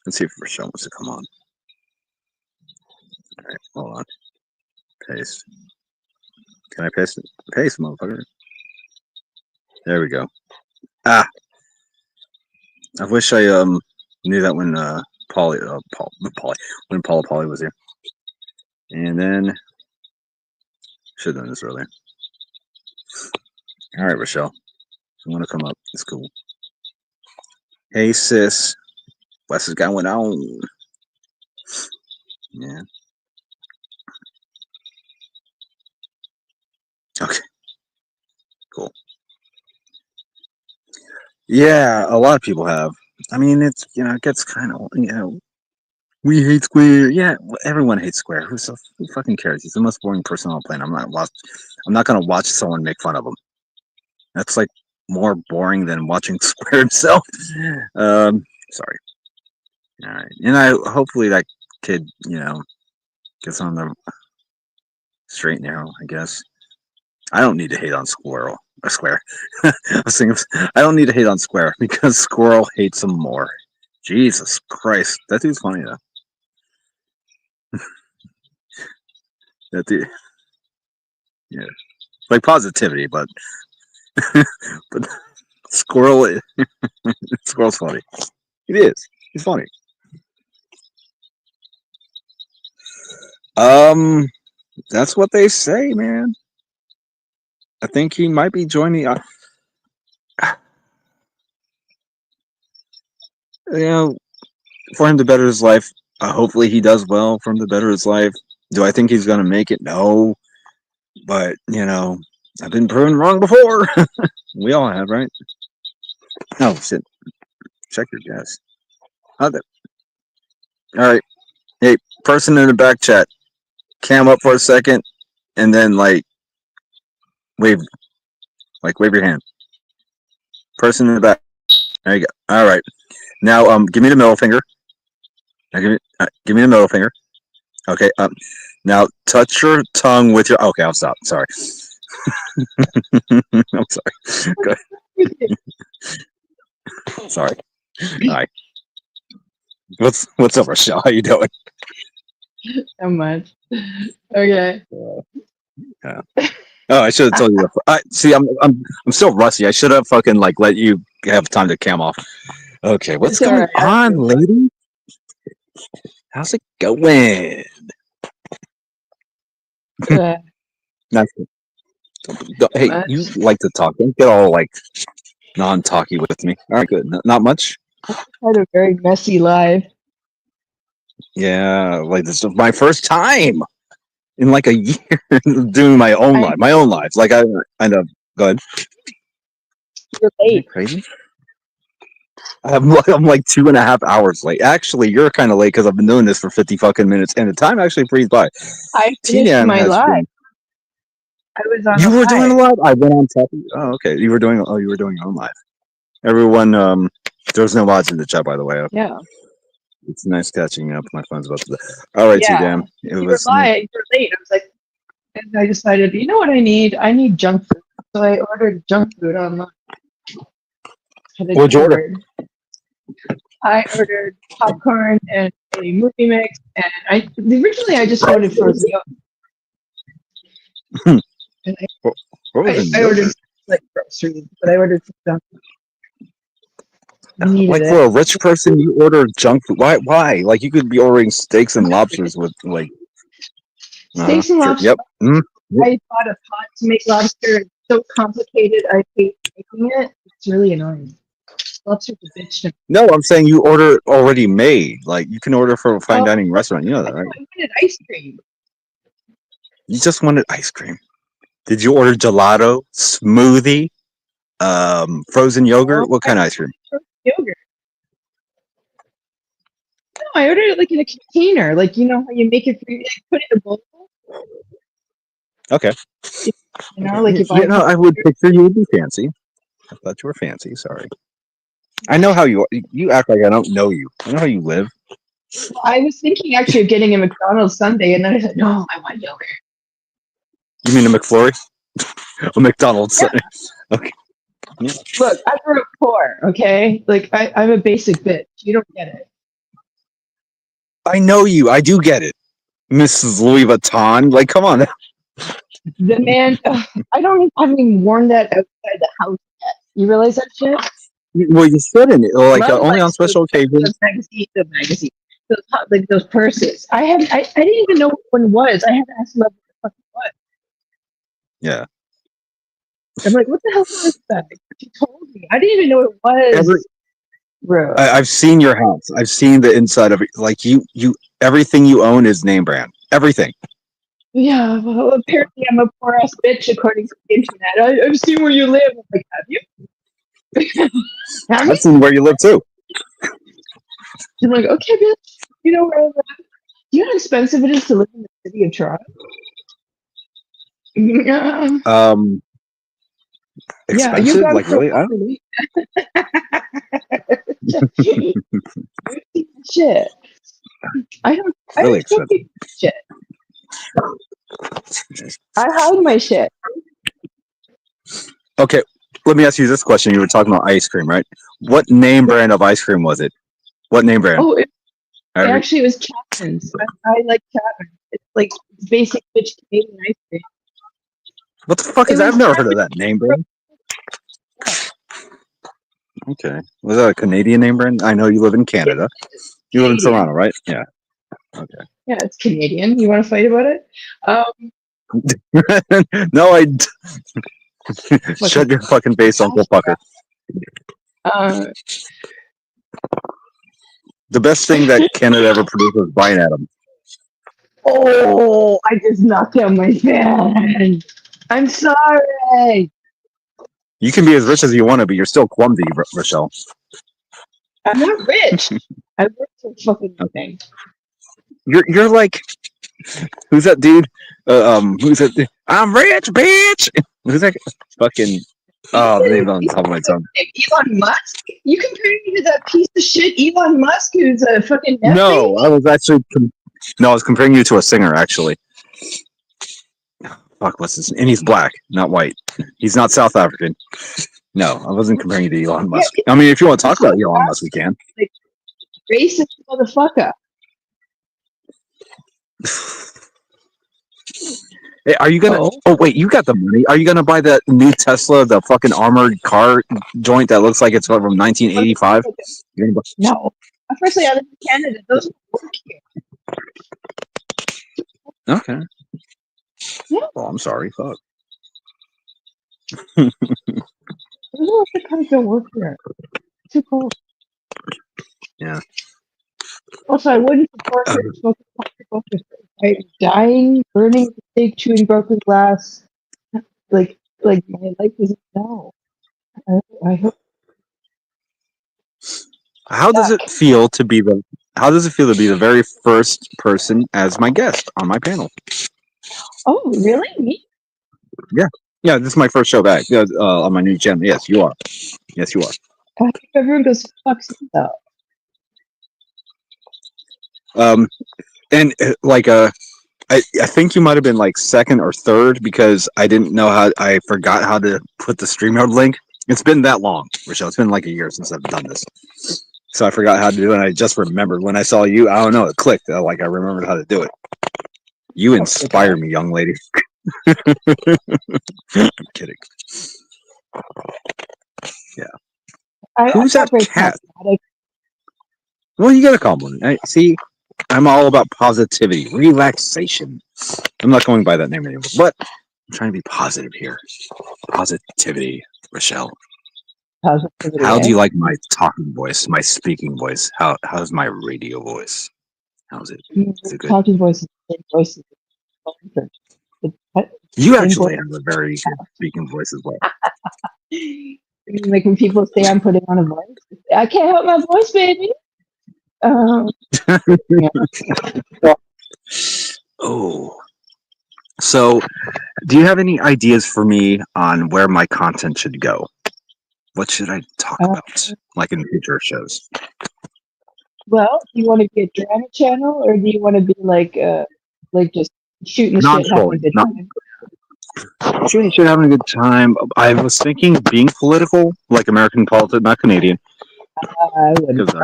Let's see if Rochelle wants to come on. All right, hold on. Paste. Can I paste it? Paste, motherfucker. There we go. Ah, I wish I knew that when Paula was here. And then should have done this earlier. All right, Rochelle. You want to come up? It's cool. Hey, sis. What's going on? Yeah. Okay. Cool. Yeah, a lot of people have. I mean, it's it gets kind of we hate Square. Yeah, everyone hates Square. Who fucking cares? He's the most boring person on the planet. I'm not gonna watch someone make fun of him. That's like more boring than watching Square himself. Sorry. All right, and I hopefully that kid gets on the straight and narrow. I guess I don't need to hate on Squirrel or Square. I was thinking I don't need to hate on Square because Squirrel hates him more. Jesus Christ, that dude's funny though. That dude, yeah, like positivity, but but Squirrel, Squirrel's funny. He is. He's funny. That's what they say, man. I think he might be joining. For him to better his life. Hopefully, he does well for him to better his life. Do I think he's gonna make it? No, but I've been proven wrong before. We all have, right? Oh shit! Check your guess. All right. Hey, person in the back chat, cam up for a second, and then wave, wave your hand. Person in the back. There you go. All right. Now, give me the middle finger. Now, give me the middle finger. Okay. Now touch your tongue with your. Okay, I'll stop. Sorry. I'm sorry. Go ahead. Sorry. All right. What's up, Rochelle? How you doing? So much. Okay. Yeah. Oh, I should have told you. See, I'm still rusty. I should have fucking let you have time to cam off. Okay, what's going on, lady? How's it going? Nice. Hey, you like to talk. Don't get all non-talky with me. All right, good. Not much. I had a very messy life. Yeah, this is my first time in a year doing my own life. My own life. I kind of go ahead. You're late. Crazy. I'm 2.5 hours late. Actually, you're kind of late because I've been doing this for 50 fucking minutes, and the time actually breezed by. I finished my live. I was on. You were doing a live. I went on top of you. Oh, okay. You were doing. Oh, you were doing your own live. Everyone, there's no mods in the chat, by the way. Yeah. It's nice catching up. My phone's about to. All right, T-Dam. You were late. I was like, and I decided, you know what I need? I need junk food. so I ordered junk food online. Had it What'd you order? delivered. I ordered popcorn and a movie mix, and originally I just ordered frozen yogurt. And What was I ordered like groceries, but I ordered some junk food. I needed like it. for a rich person, you order junk food. Why? Why? Like you could be ordering steaks and lobsters with like Steaks and sure, lobster. Yep. I bought a pot to make lobster. It's so complicated. I hate making it. It's really annoying. Lobster's a bitch to No, I'm saying you order it already made. Like you can order from a fine dining restaurant. You know that, I right? wanted ice cream. You just wanted ice cream. Did you order gelato, smoothie, frozen yogurt? What kind of ice cream? Yogurt. No, I ordered it like in a container. Like, you know how you make it for you, like, put it in a bowl? Okay. You know, like you buy You know, I would picture you would be fancy. I thought you were fancy. Sorry. I know how you are. You act like I don't know you. I know how you live. Well, I was thinking actually of getting a McDonald's sundae, and then I said, no, I want yogurt. You mean a McFlurry? A McDonald's. Yeah. Okay. Yeah. Look, I grew up poor, okay? Like, I'm a basic bitch. You don't get it. I know you. I do get it. Mrs. Louis Vuitton. Like, come on. The man, I haven't even worn that outside the house yet. You realize that shit? Well, you shouldn't. Like, Love only on likes special occasions. the magazine, like those purses. I didn't even know what one was. I had to ask him what the fuck it was. Yeah. I'm like, what the hell is this bag? She told me. I didn't even know what it was. Bro. I've seen your house. I've seen the inside of it. Like you everything you own is name brand. Everything. Yeah, well, apparently I'm a poor ass bitch according to the internet. I've seen where you live. I'm like, have you? Have you? I've seen where you live too. I'm like, okay, bitch. You know where I live? Do you know how expensive it is to live in the city of Toronto? Yeah. Expensive? You got Like really? I don't shit. I don't really show expensive. people shit. I hide my shit. Okay, let me ask you this question. You were talking about ice cream, right? What name brand of ice cream was it? What name brand? Oh, actually, it was Chapman's. I like Chapman. It's like basic bitch Canadian ice cream. What the fuck is that? I've never heard of that name brand. Okay. Was that a Canadian name brand? I know you live in Canada. You live in Toronto, right? Yeah. Okay. Yeah, it's Canadian. You want to fight about it? No, shut your fucking face, Uncle Fucker. The best thing that Canada ever produced was Bryan Adams. Oh, I just knocked down my fan. I'm sorry. You can be as rich as you want to be. You're still clumsy, Rochelle. I'm not rich. I work for fucking nothing. You're like, who's that dude? Who's that? I'm rich, bitch. Who's that? Fucking. Oh, the name on top of my tongue. Elon Musk? You comparing me to that piece of shit Elon Musk who's a fucking No, I was actually. No, I was comparing you to a singer, actually. Fuck, what's his name? And he's black, not white. He's not South African. No, I wasn't comparing you to Elon Musk. I mean, if you want to talk about Elon Musk, we can. Like, racist motherfucker. Hey, are you gonna? Oh wait, you got the money. Are you gonna buy the new Tesla, the fucking armored car joint that looks like it's from 1985? No. Firstly, I live in Canada. Those don't work here. Okay. Yeah. Oh, I'm sorry. Fuck. Those don't work here. It's too cold. Yeah. Also, I wouldn't support her smoking focus. I'm dying, burning at the stake, chewing broken glass. Like my life isn't now. I hope. How does it feel to be the? How does it feel to be the very first person as my guest on my panel? Oh, really? Me? Yeah. Yeah, this is my first show back on my new channel. Yes, you are. Yes, you are. I hope everyone goes fuck themselves. And like I think you might have been like second or third because I didn't know how. I forgot how to put the StreamYard link. It's been that long, Rochelle. It's been like a year since I've done this, so I forgot how to do it. And I just remembered when I saw you. I don't know. It clicked. Like I remembered how to do it. You inspire me, young lady. I'm kidding. Who's that cat? Well, you got a compliment. See, I'm all about positivity, relaxation. I'm not going by that name anymore, but I'm trying to be positive here. Positivity, Rochelle. Positivity. How do you like my talking voice, my speaking voice? How's my radio voice? How's it? Is it good? Talking voice is You actually have a very good speaking voice as well. Like when people say I'm putting on a voice, I can't help my voice, baby. Yeah. Oh. So, do you have any ideas for me on where my content should go? What should I talk about, like in future shows? Well, do you want to be a drama channel, or do you want to be like just shooting shit, having a good time? Shooting shit, having a good time. I was thinking being political, like American politics, not Canadian. I wouldn't.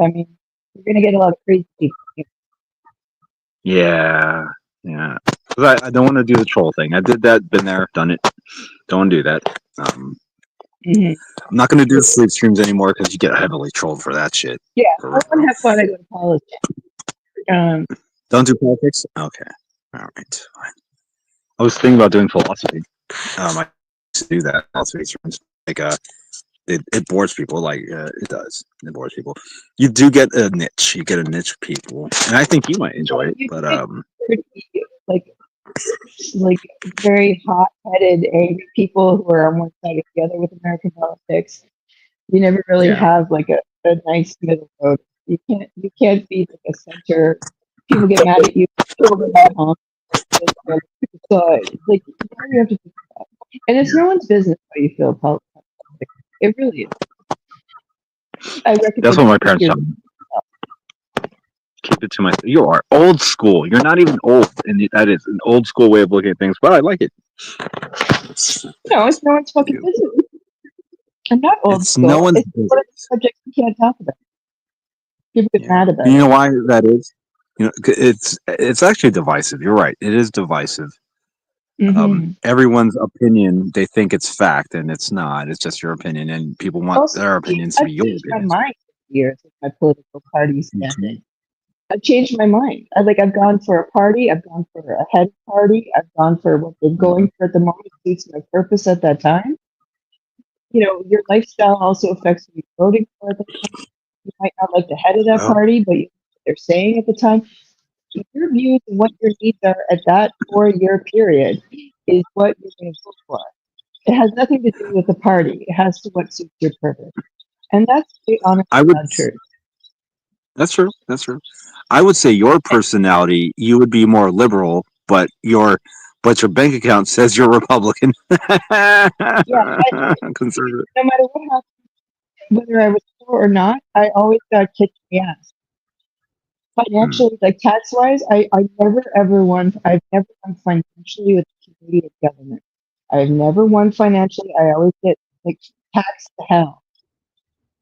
I mean, you're gonna get a lot of crazy people. Yeah. Because I don't want to do the troll thing. I did that, been there, done it. Don't want to do that. I'm not going to do sleep streams anymore because you get heavily trolled for that shit. Yeah, I want to have fun. I go to politics. Don't do politics? Okay. All right. Fine. I was thinking about doing philosophy. I used to do that. Philosophy streams. Like, it bores people. Like, it does. It bores people. You do get a niche. You get a niche of people. And I think you might enjoy it. But, like very hot-headed, angry people who are on one side or the other with American politics. You never really have like a nice middle road. You can't be like a center. People get mad at you. People get mad at home. So like you have to think about it. And it's no one's business how you feel about politics. It really is. I recommend that's what my parents tell me. Keep it to myself. You are old school. You're not even old, and that is an old school way of looking at things. But I like it. No, it's no one's fucking business. I'm not old school. No one's business. One of the subjects you can't talk about. People get mad about it. You know why that is? You know, it's actually divisive. You're right. It is divisive. Everyone's opinion, they think it's fact, and it's not. It's just your opinion, and people want also, their opinions to be your opinions. My mind for years with my political party standing. I've changed my mind. I've gone for a party. I've gone for a head party. I've gone for what they're going for at the moment suits my purpose at that time. You know, your lifestyle also affects who you're voting for at the time. You might not like the head of that party, but you know what they're saying at the time. Your views and what your needs are at that 4-year period is what you're going to vote for. It has nothing to do with the party. It has to what suits your purpose. And that's the honest truth. That's true. That's true. I would say your personality, you would be more liberal, but your bank account says you're Republican. Yeah, conservative. No matter what happened, whether I was poor or not, I always got kicked in the ass. Financially, like tax-wise, I've never won financially with the Canadian government. I've never won financially. I always get taxed to hell.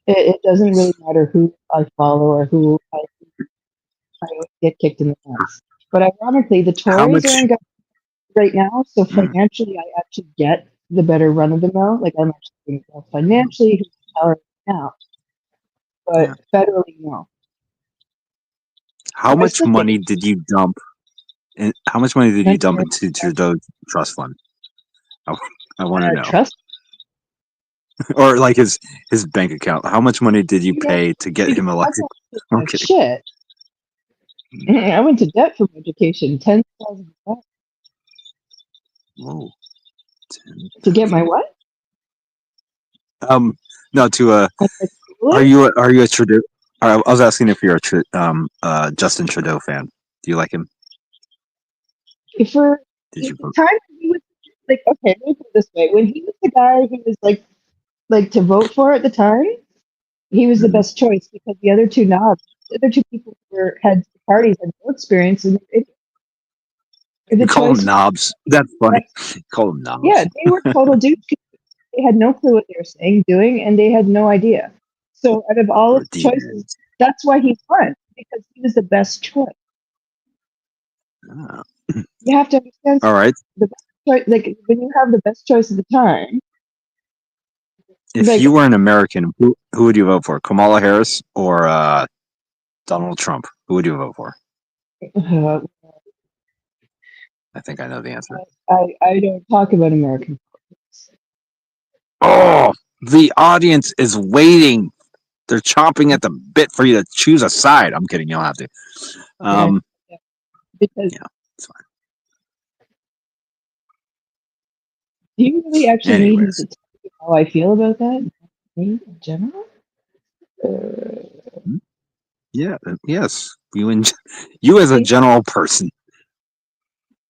It doesn't really matter who I follow or who I always get kicked in the ass. But ironically, the Tories are in government right now, so financially, I actually get the better run of the mill. Like I'm actually doing well financially, who's in power now, but federally, no. How much money did you dump? And how much money did you dump into Trudeau's trust fund? I want to know. Trust? Or like his bank account. How much money did you pay to get him elected? Okay. Shit. I went to debt for my education. $10,000. Whoa. To get my what? No. To are you a Trudeau? I was asking if you're a Justin Trudeau fan. Do you like him? Did you the time he was okay, let me put it this way. When he was the guy who was like to vote for at the time, he was the best choice because the other two knobs the other two people who had parties had no experience, and the You call them choice. knobs. That's funny. Call them knobs. Yeah, they were total douches. They had no clue what they were saying, doing, and they had no idea. So out of all Or of the choices, D-heads. that's why he won, because he was the best choice. Ah. You have to understand All right. the best choice, like when you have the best choice at the time. If Like, you were an American, who would you vote for? Kamala Harris or Donald Trump? Who would you vote for? uh, I think I know the answer. I don't talk about American politics. Oh, the audience is waiting. They're chomping at the bit for you to choose a side. I'm kidding. You don't have to. Yeah, because Yeah, it's fine. do you really actually need me Anyways, to tell you how I feel about that? Me in general? yeah, yes. You as a general person.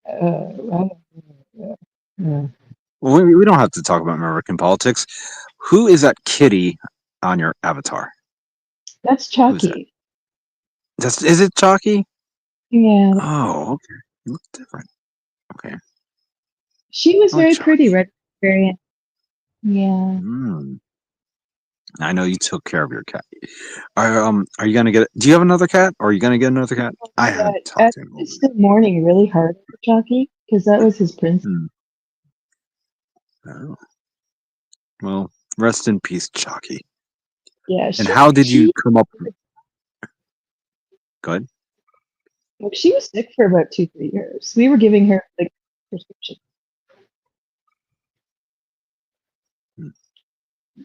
I We don't have to talk about American politics. Who is that kitty on your avatar? That's Who's that? Chucky. Is it Chalky? Yeah, Oh, okay. It looks different. Okay. she was I like very pretty, Chalky. right? Very, yeah. Mm. I know you took care of your cat. Are you gonna get? Do you have another cat? Or are you gonna get another cat? I haven't talked At to him. it's the morning really hard for Chucky because that was his prince. Oh. Well, rest in peace, Chalky. Yeah, And how did you come up? Good. she was sick for about 2-3 years. We were giving her like prescription.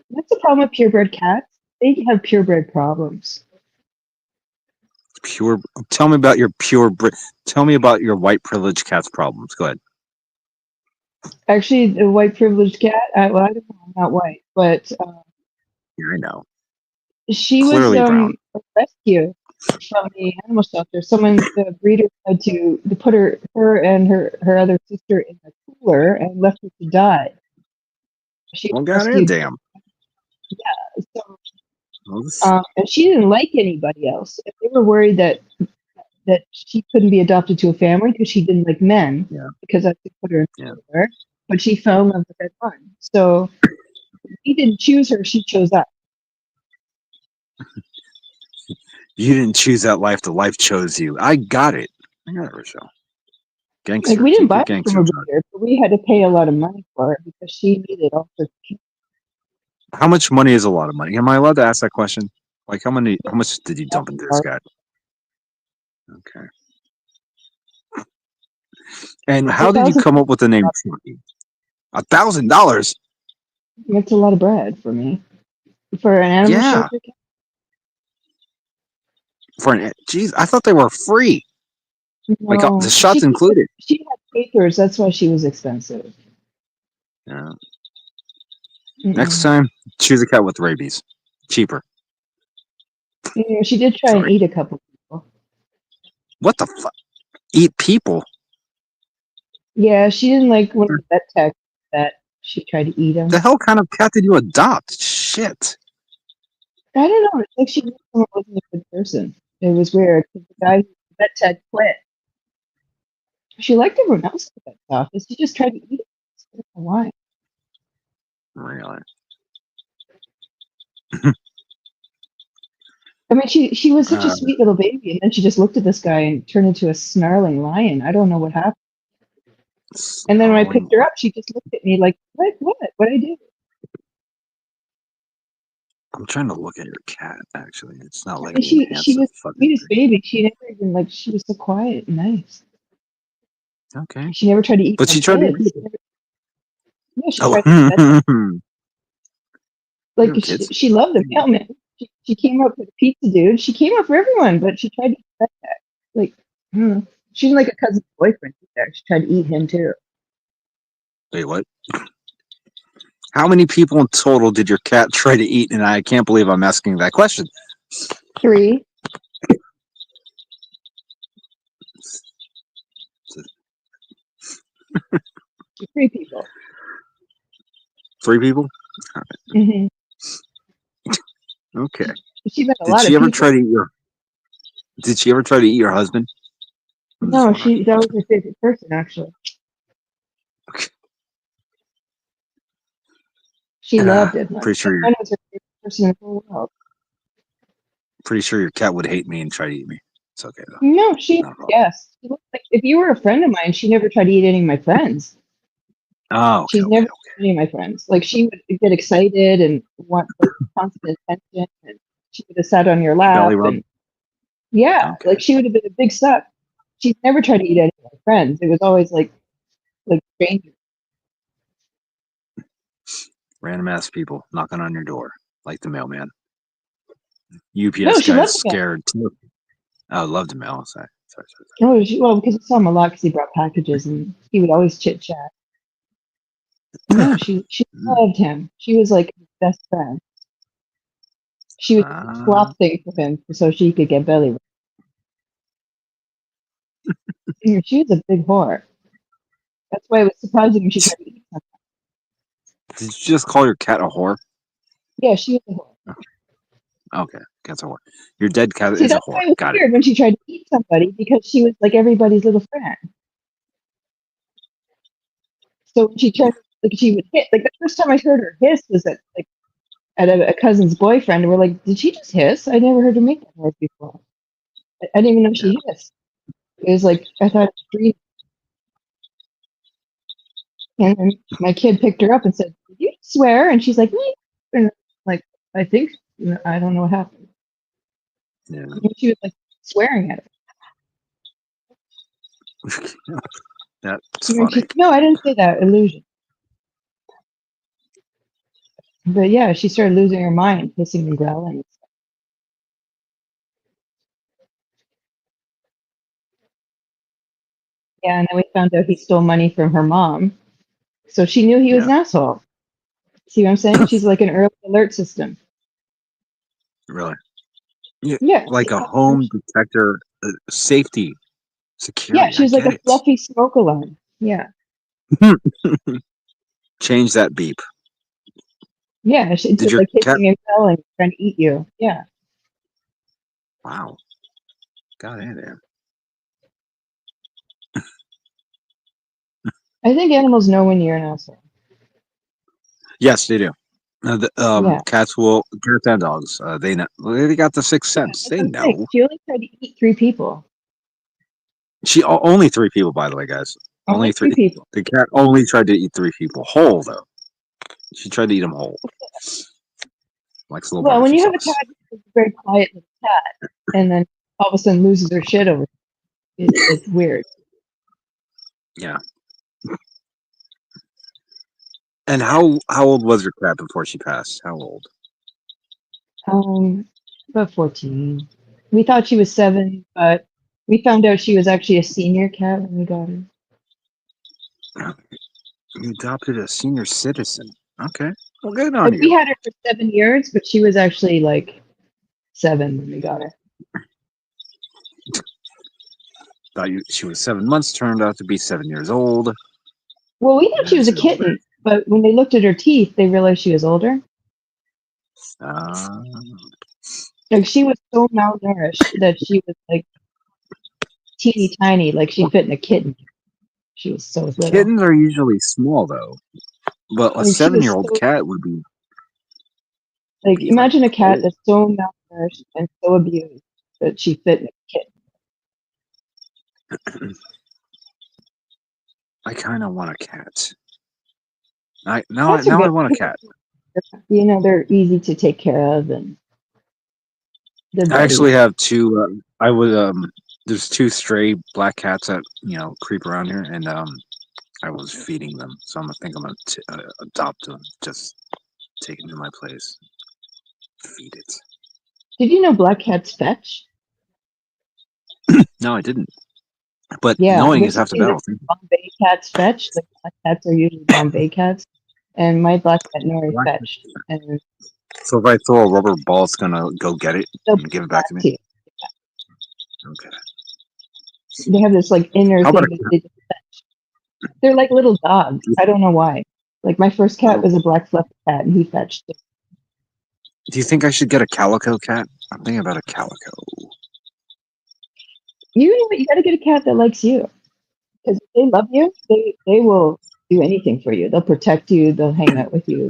That's the problem with purebred cats. They have purebred problems. Pure. Tell me about your Tell me about your white privileged cat's problems. Go ahead. Actually, the white privileged cat. Well, I don't know, I'm not white, but Yeah, I know. she was Clearly brown. a rescue from the animal shelter. The breeder had to put her and her other sister in a cooler and left her to die. She Well, was goddamn, rescued. damn. So, Well, this- and she didn't like anybody else. They were worried that she couldn't be adopted to a family because she didn't like men. Yeah. Because I could put her in Yeah. cooler. But she fell in love with that one. So he didn't choose her; she chose us. You didn't choose that life. The life chose you. I got it. I got it, Rochelle. Gangster. Like we didn't Keep buy it her gangster. from a John. breeder, but we had to pay a lot of money for her because she needed all sorts of. How much money is a lot of money? Am I allowed to ask that question? Like, how much did you dump into this guy? Okay. And how did you come up with the name Chucky? $1,000. That's a lot of bread for me. For an animal Yeah. shelter cat? Geez, I thought they were free. Like No, the shots included. She had papers. That's why she was expensive. Yeah. Mm-mm. Next time, choose a cat with rabies. Cheaper. Yeah, she did try and eat a couple people. What the fuck? Eat people? Yeah, she didn't like one of the vet techs that she tried to eat them. The hell kind of cat did you adopt? Shit. I don't know. It's like she knew someone wasn't a good person. It was weird because the guy, the vet tech, quit. She liked everyone else at the vet office. She just tried to eat it. I don't know why. Really? I mean, she was such a sweet little baby, and then she just looked at this guy and turned into a snarling lion. I don't know what happened. And then when I picked her up, she just looked at me like, "What? What? What did I do?" I'm trying to look at your cat. Actually, it's not I like mean, she was the fucking sweetest thing. baby. She never even like. She was so quiet and nice. Okay. She never tried to eat But my she tried to eat kids. people. Yeah, she Oh. tried to Your like kids? she loved the mailman. She came up with a pizza dude. She came up for everyone, but she tried to eat that guy. Like, she didn't like a cousin's boyfriend either. She tried to eat him too. Wait, what? How many people in total did your cat try to eat? And I can't believe I'm asking that question. 3. 3 people. 3 people? Mm-hmm. Okay. She met a Did lot she of ever people. try to eat your? Did she ever try to eat your husband? I'm just No, wondering. that was her favorite person actually. Okay. She loved it. Pretty sure Mine was her favorite person in the whole world. your cat would hate me and try to eat me. It's okay though. No, she No problem. yes. Like if you were a friend of mine, she never tried to eat any of my friends. Oh, She's never any of my friends. Like she would get excited and want like constant attention, and she would have sat on your Belly lap, rub. and yeah, Okay. like she would have been a big suck. She's never tried to eat any of my friends. It was always like strangers. Random ass people knocking on your door, like the mailman. No, UPS she guy's loved the mail. scared too. Oh, love the mail. Sorry. No, well, because we saw him a lot because he brought packages, and he would always chit chat. No, she Mm. loved him. She was like his best friend. She would swap things with him so she could get belly rub. She was a big whore. That's why it was surprising when she tried to eat something. Did you just call your cat a whore? Yeah, she was a whore. Okay, cat's a whore. Your dead cat See, is a that's whore. why it was Got it. weird when she tried to eat somebody because she was like everybody's little friend. So when she tried, like she would hit. Like the first time I heard her hiss was at a cousin's boyfriend, and we're like, did she just hiss? I never heard her make that noise before. I didn't even know she hissed. It was like I thought it was dream. And then my kid picked her up and said, "Did you swear?" And she's like, "Me." And like, I think I don't know what happened. Yeah. And she was like swearing at her. That's And funny. she's, no, I didn't say that. Illusion. But yeah, she started losing her mind, hissing and growling. Yeah, and then we found out he stole money from her mom. So she knew he was Yeah. an asshole. See what I'm saying? She's like an early alert system. Really? Yeah. Yeah. Like a home detector, safety, security. Yeah, she I was like get a fluffy smoke alarm. Yeah. it. Change that beep. Yeah, she Did did your like cat? hissing and growling, trying to eat you. Yeah. Wow. God damn. I think animals know when you're an asshole. Yes, they do. Yeah. Cats and dogs. They know. They got the sixth sense. That's They what I'm saying. know. She only tried to eat 3 people. Only 3 people, by the way, guys. Only Only 3 3. people. The cat only tried to eat 3 people whole, though. She tried to eat them whole. Likes a little Well, when barbecue you have a sauce. cat who's a very quiet little cat, and then all of a sudden loses her shit over it's weird. Yeah. And how old was your cat before she passed? How old? About 14. We thought she was 7, but we found out she was actually a senior cat when we got her. You adopted a senior citizen. Okay. Well, good Like on we you. had her for 7 years, but she was actually like 7 when we got her. Thought she was 7 months. Turned out to be 7 years old. Well, we thought she was a She's older. kitten, but when they looked at her teeth, they realized she was older. Like she was so malnourished that she was like teeny tiny, like she fit in a kitten. She was so little. Kittens are usually small, though. But a And she was 7-year-old so, cat would be like imagine a cat old. that's so malnourished and so abused that she fit in a kitten. I kind of want a cat. Cats Now are I good. want a cat. You know, they're easy to take care of and they're I actually buddies. have 2. I would There's 2 stray black cats that creep around here, and I was feeding them, so I think I'm gonna adopt them. Just take them to my place, feed it. Did you know black cats fetch? No, I didn't. But Yeah, knowing is there's half the something that battle. Bombay cats fetch. Like black cats are usually Bombay cats, and my black cat Nori Black- fetched, and So if I throw a rubber ball, it's gonna go get it they'll and give it back to me. to you. Okay. They have this like inner How about thing that they just fetch. They're like little dogs. I don't know why. Like my first cat was a black fluffy cat, and he fetched it. Do you think I should get a calico cat? I'm thinking about a calico. You know what? You got to get a cat that likes you. Because if they love you, they will do anything for you. They'll protect you. They'll hang out with you.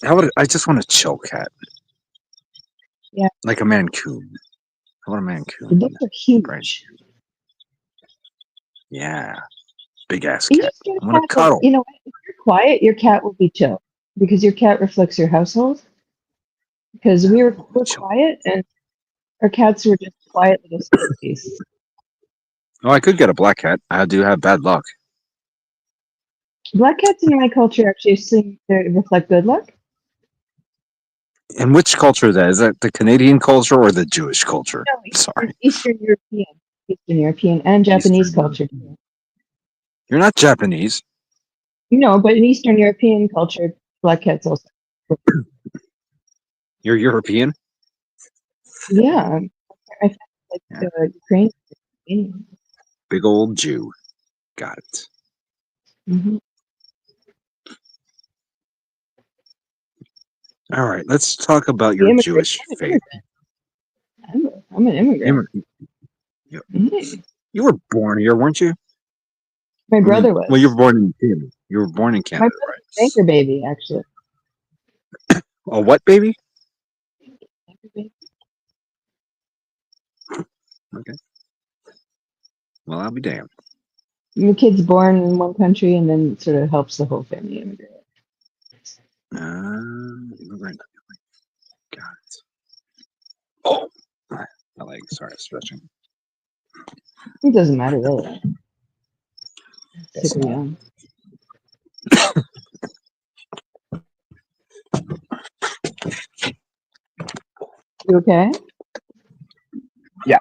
I just want a chill cat. Yeah. Like a Mancoon. I want a Mancoon. Those are huge. Right. Yeah. Big ass You cat. just get I a want cat to cuddle. that, you know, if you're quiet, your cat will be chill because your cat reflects your household. Because we're Chill. quiet and our cats were just quiet little softies. Oh, I could get a black cat. I do have bad luck. Black cats in my culture actually seem to reflect good luck. In which culture is that? Is that the Canadian culture or the Jewish culture? No, Sorry. Eastern European, and Japanese Eastern culture. You're not Japanese. No, but in Eastern European culture, black cats also. You're European? Yeah, I think like Yeah. Ukraine. Big old Jew. Got it. Mm-hmm. All right, let's talk about your Jewish faith. I'm an immigrant. You were born here, weren't you? My brother was. Well, you were born in Canada. You were born in Canada, My right? banker baby, actually. A what baby? Okay. Well, I'll be damned. The kid's born in one country and then sort of helps the whole family immigrate. Immigrant. Got it. Oh, my legs started stretching. It doesn't matter, really. Super young. You okay? Yeah.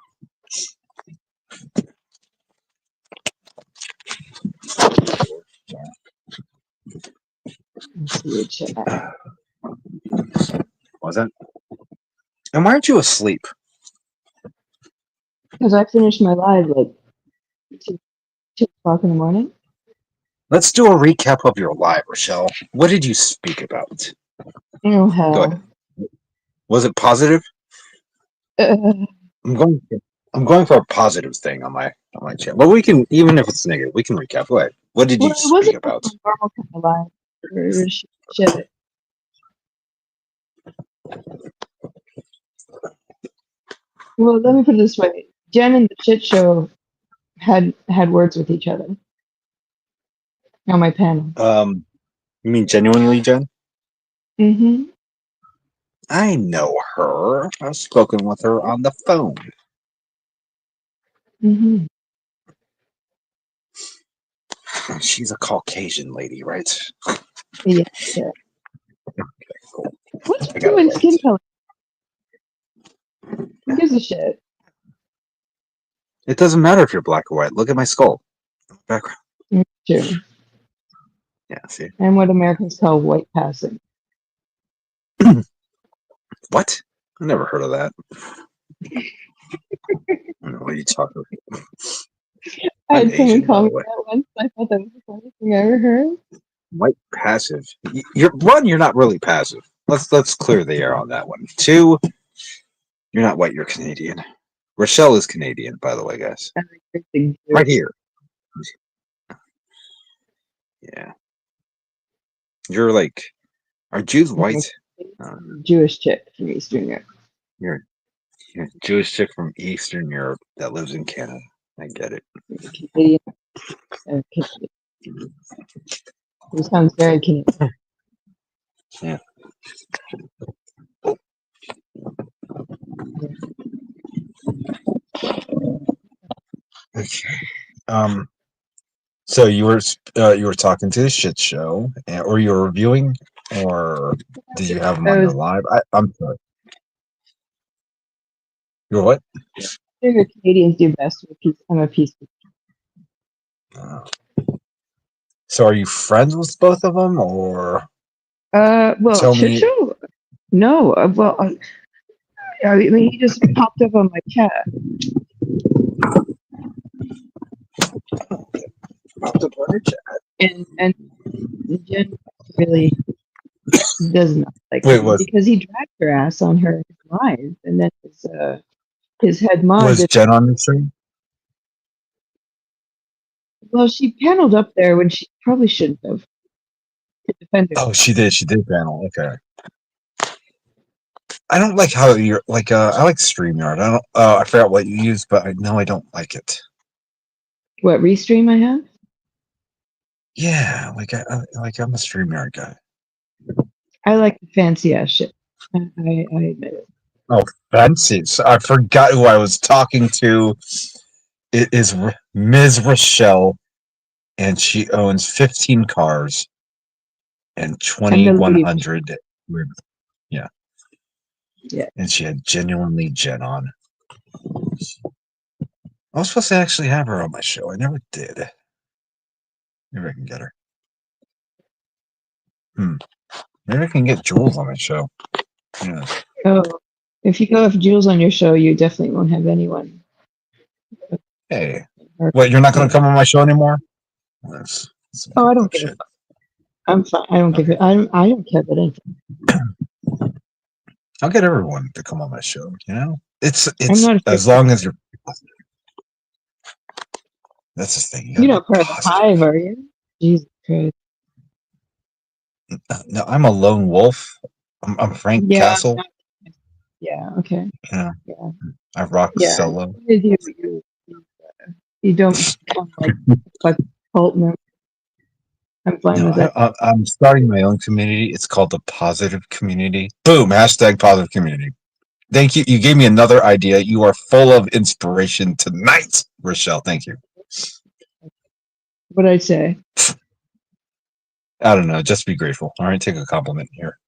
Let's see your chat. Was that? And why aren't you asleep? Because I finished my live like 2 o'clock in the morning. Let's do a recap of your live, Rochelle. What did you speak about? Oh, hell. Go ahead. Was it positive? I'm going for a positive thing on my channel. But we can, even if it's negative, we can recap. Go ahead. What did you It speak wasn't about? a normal kind of live. Or shit. Well, let me put it this way. Jen and the shit show had words with each other on my panel. You mean genuinely, Jen? Mm-hmm. I know her. I've spoken with her on the phone. Mm-hmm. She's a Caucasian lady, right? Yeah. Okay, cool. What's doing skin color? Who gives a shit? It doesn't matter if you're black or white. Look at my skull. Background. True. Yeah, see? And what Americans call white passing. What? I never heard of that. I don't know what you talking about. I I'm had someone Asian, call by me the way. that once. I thought that was the funniest thing I ever heard. White passive. You're not really passive. Let's clear the air on that one. 2, you're not white, you're Canadian. Rochelle is Canadian, by the way, guys. Right here. Yeah. You're like, are Jews white? Jewish chick from Eastern Europe. You're a Jewish chick from Eastern Europe that lives in Canada. I get it. Canadian. Canadian. He sounds very Canadian. Yeah. Okay. So you were talking to the shit show, or you were reviewing, or did you have them on your live? I'm sorry. You're what? The Canadians do best with peace. I'm a peace. So are you friends with both of them, or? Well, Tell shit me. show? No. Well, I mean, he just popped up on my chat. Popped up on your chat. And Jen really does not like Wait, him what? because he dragged her ass on her live, and then his his head mod. Was Jen on the stream? Well, she paneled up there when she probably shouldn't have. To defend herself. Oh, she did. She did panel. Okay. I don't like how you're like. I like StreamYard. I don't. I forgot what you use, but I don't like it. What Restream I have? Yeah, I'm a StreamYard guy. I like the fancy ass shit. I admit it. Oh, fancy! I forgot who I was talking to. It is Ms. Rochelle, and she owns 15 cars and 2,100. Yeah. Yeah. And she had genuinely Jen on. I was supposed to actually have her on my show. I never did. Maybe I can get her. Maybe I can get Jules on my show. Yeah. Oh, if you go have Jules on your show, you definitely won't have anyone. Hey, what? You're not going to come on my show anymore? That's Oh, I don't give a fuck. I'm fine. I don't give it. I don't care about anything. I'll get everyone to come on my show. You know, it's not as long as you're positive. That's the thing. You're not part of the hive, are you? Jesus Christ. No, I'm a lone wolf. I'm Frank Castle. Yeah. Okay. Yeah. Yeah. I rock solo. You don't sound like cult member. I'm fine with that. I'm starting my own community. It's called the Positive Community. Boom! # Positive Community. Thank you. You gave me another idea. You are full of inspiration tonight, Rochelle. Thank you. What'd I say? I don't know. Just be grateful. All right, take a compliment here.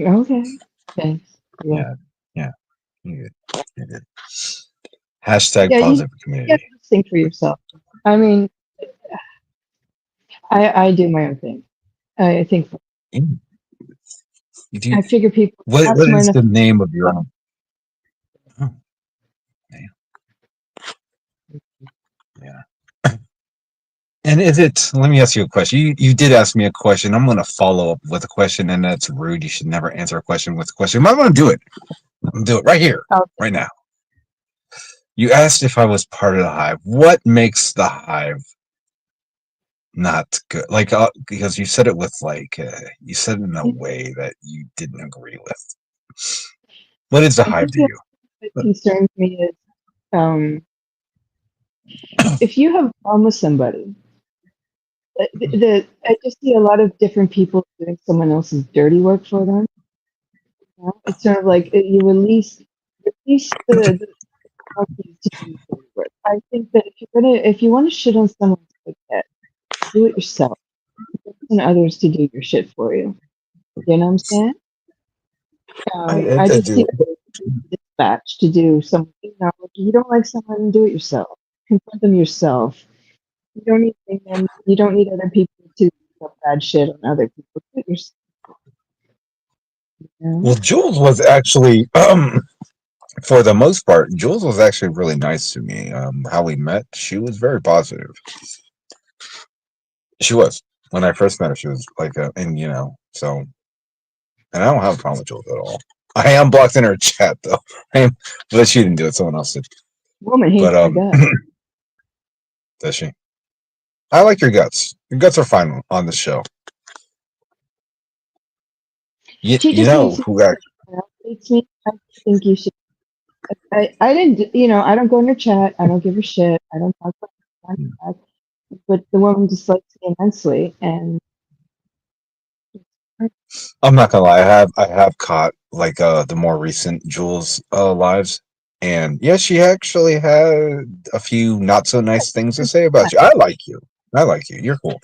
Okay. Thanks. Yeah. You're good. # Positive Community. You have to think for yourself. I mean, I do my own thing. I think. I figure people. What is the name of your own? Oh. Yeah. And is it? Let me ask you a question. You did ask me a question. I'm going to follow up with a question, and that's rude. You should never answer a question with a question. I'm going to do it. I'm going to do it right here, right now. You asked if I was part of the hive. What makes the hive not good? Like, because you said it with you said it in a way that you didn't agree with. What is the hive to you? What concerns me is, if you have a problem with somebody, I just see a lot of different people doing someone else's dirty work for them. You know? It's sort of like you release the companies to do dirty work. I think that if you want to shit on someone's head, do it yourself. And others to do your shit for you. You know what I'm saying? I just think dispatch to do something. You know, if you don't like someone, do it yourself. Confront them yourself. You don't need them. You don't need other people to do bad shit on other people. Do it yourself. You know? Well, Jules was actually, for the most part, Jules was actually really nice to me. How we met, she was very positive. She was. When I first met her, she was like, and I don't have a problem with Jules at all. I am blocked in her chat though, but she didn't do it. Someone else did. Woman hates her guts. Does she? I like your guts. Your guts are fine on the show. You know who got? Hates me. I think you should. I didn't. I don't go in her chat. I don't give her shit. I don't talk about her. But the woman dislikes me immensely, and I'm not gonna lie. I have caught the more recent Jules lives, and yeah, she actually had a few not so nice things to say about you. I like you. You're cool.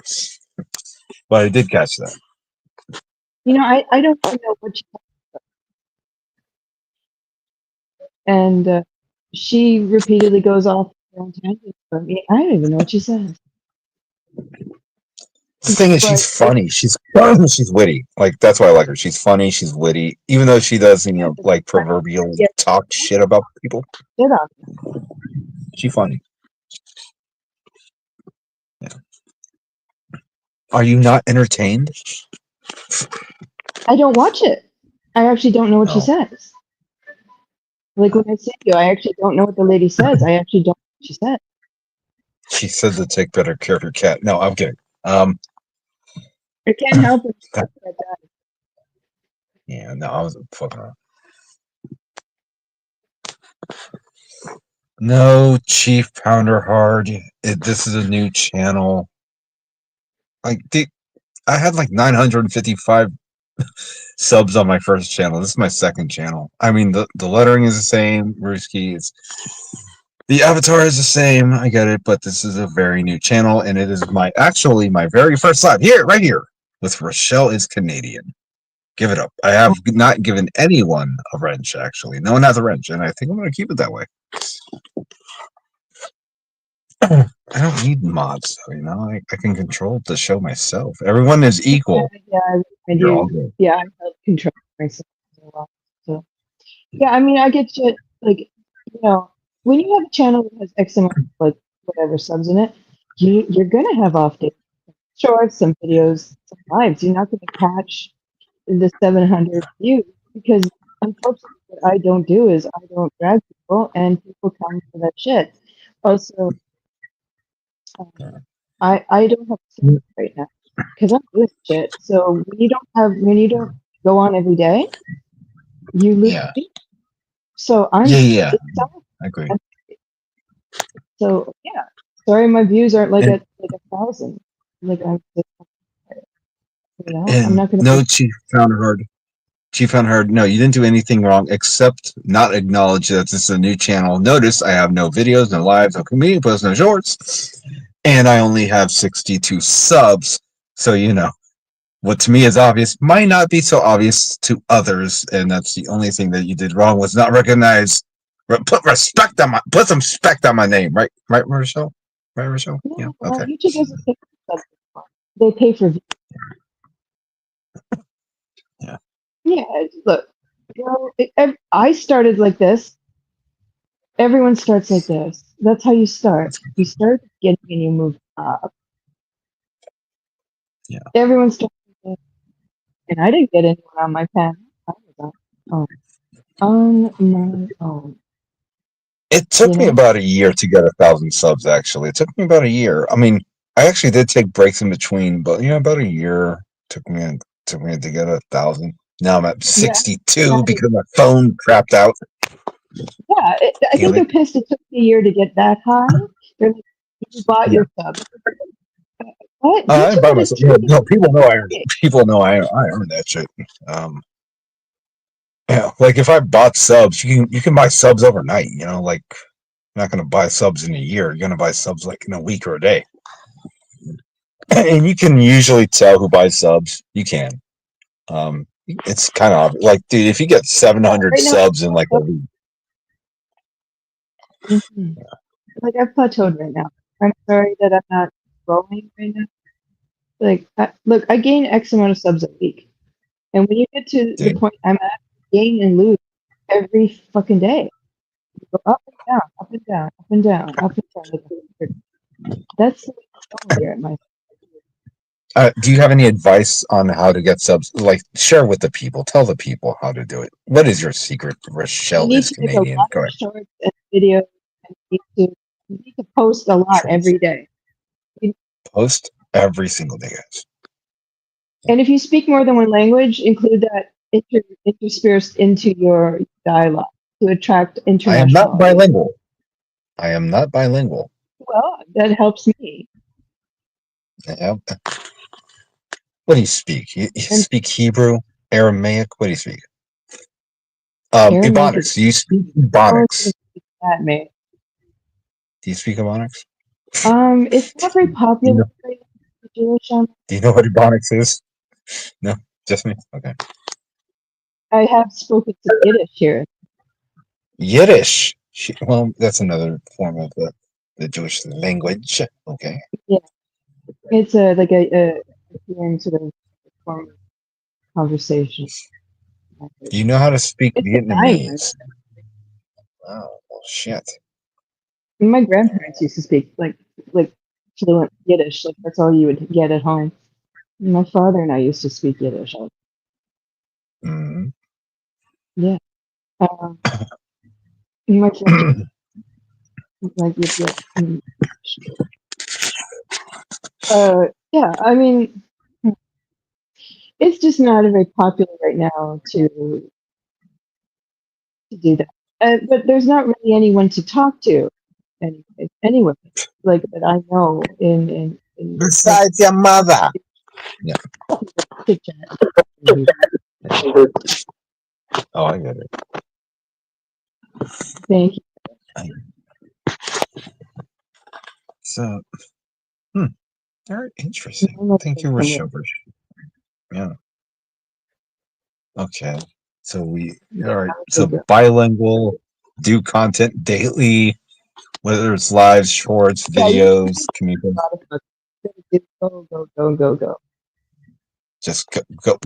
But I did catch that. I don't know what she talks about. And she repeatedly goes off on tangents for me. I don't even know what she says. The thing is, she's funny. She's fun. She's witty. That's why I like her. She's funny. She's witty. Even though she does, proverbial talk shit about people. She's funny. Yeah. Are you not entertained? I don't watch it. I actually don't know what she says. Like when I say to you, I actually don't know what the lady says. I actually don't know what she said. She said to take better care of your cat. No, I'm kidding. I can't help it. Yeah, no, I was fucking around. No, Chief Pounder Hard. This is a new channel. Like, I had like 955 subs on my first channel. This is my second channel. I mean, the lettering is the same. Ruski is. The avatar is the same. I get it, but this is a very new channel, and it is my very first live here, right here, with Rochelle is Canadian. Give it up. I have not given anyone a wrench, actually. No one has a wrench, and I think I'm going to keep it that way. I don't need mods, though, you know? I can control the show myself. Everyone is equal. Yeah, I You're all do. good. Yeah, I help control myself a lot. So, yeah, I mean, I get shit, like, you know, when you have a channel that has X amount of, like, whatever subs in it, you're gonna have off days. Shorts, some videos, some lives. You're not gonna catch the 700 views because unfortunately what I don't do is I don't drag people and people come for that shit. Also, I don't have service right now because I'm doing shit. So when you don't go on every day, you lose. Yeah. So Yeah. it's tough. I agree. So yeah, sorry, my views aren't like a 1,000. Like I'm just, you know, I'm And not gonna. no, Chief Pounder Hard. Chief Unheard, no, you didn't do anything wrong except not acknowledge that this is a new channel. Notice I have no videos, no lives, no community posts, no shorts, and I only have 62 subs. So, you know, what to me is obvious might not be so obvious to others, and that's the only thing that you did wrong was not recognize. Put some respect on my name, right? Right, Rochelle? Right, Rochelle? No, Yeah. well, Okay. YouTube doesn't pay for subs anymore. They pay for views. Yeah. Yeah, look, you know, I started like this. Everyone starts like this. That's how you start. You start getting and you move up. Yeah. Everyone starts like this. And I didn't get anyone on my panel. I was on my own. It took You me know? about a year to get 1,000 subs. Actually, it took me about a year. I mean, I actually did take breaks in between, but about a year took me to get 1,000. Now I'm at 62 because my phone crapped out. Yeah, I think they're pissed it took a year to get that high. They're like, you bought your sub. What? I didn't buy YouTube is myself. treating No, people know I earned it. People know I earned that shit. Yeah, like if I bought subs, you can buy subs overnight. You know, like you're not gonna buy subs in a year. You're gonna buy subs like in a week or a day. And you can usually tell who buys subs. You can. It's kind of like, dude, if you get 700 right now. subs in like a week. Mm-hmm. Like I've plateaued right now. I'm sorry that I'm not growing right now. Like, look, I gain X amount of subs a week, and when you get to the point I'm at, gain and lose every fucking day. You go up and down, up and down, up and down, up and down. That's the way it's going here at my. Do you have any advice on how to get subs? Like, share with the people. Tell the people how to do it. What is your secret? Rochelle You need is to make a Canadian. lot Go of ahead. shorts and videos. And you need to post a lot every day. Post every single day, guys. And if you speak more than one language, include that interspersed into your dialogue to attract international. I am not bilingual. I am not bilingual. Well, that helps me. What do you speak? You speak Hebrew, Aramaic? What do you speak? Ebonics. Do you speak Ebonics? That, mate. Do you speak Ebonics? It's not very popular. Do you know what Ebonics is? No, just me. Okay. I have spoken some Yiddish here. Yiddish. Well, that's another form of the Jewish language. Okay. Yeah, it's like a sort of form of conversation. Do you know how to speak It's Vietnamese? Oh, well, shit. My grandparents used to speak like fluent Yiddish. Like that's all you would get at home. My father and I used to speak Yiddish. Mm-hmm. Yeah. Much like yeah. Yeah, I mean, it's just not very popular right now to do that. But there's not really anyone to talk to anyway, like that I know in like, Besides your mother. Yeah. chit chat. Oh, I get it. Thank you. So, very interesting. I'm Thank you, okay. Rishover. Yeah. Okay. So all right. So bilingual, do content daily, whether it's live, shorts, Yeah, you videos, communicate. go. Just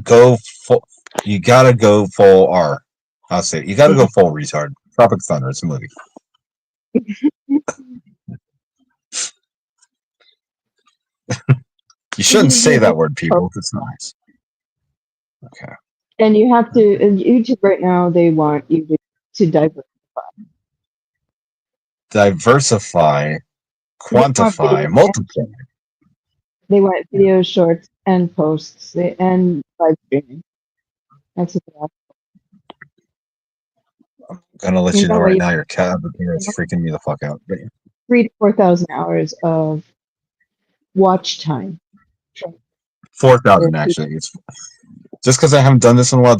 go full. You gotta go full R. I'll say it. You gotta go full retard. Tropic Thunder. It's a movie. You shouldn't say that word, people. It's nice. Okay. And you have to, in YouTube right now, they want you to Diversify, quantify, multiply. They want videos, shorts, and posts, and live streaming. That's what they want. I'm gonna let you know right now your cat is freaking me the fuck out. 3,000 to 4,000 hours of watch time. 4,000 actually. It's just because I haven't done this in a while.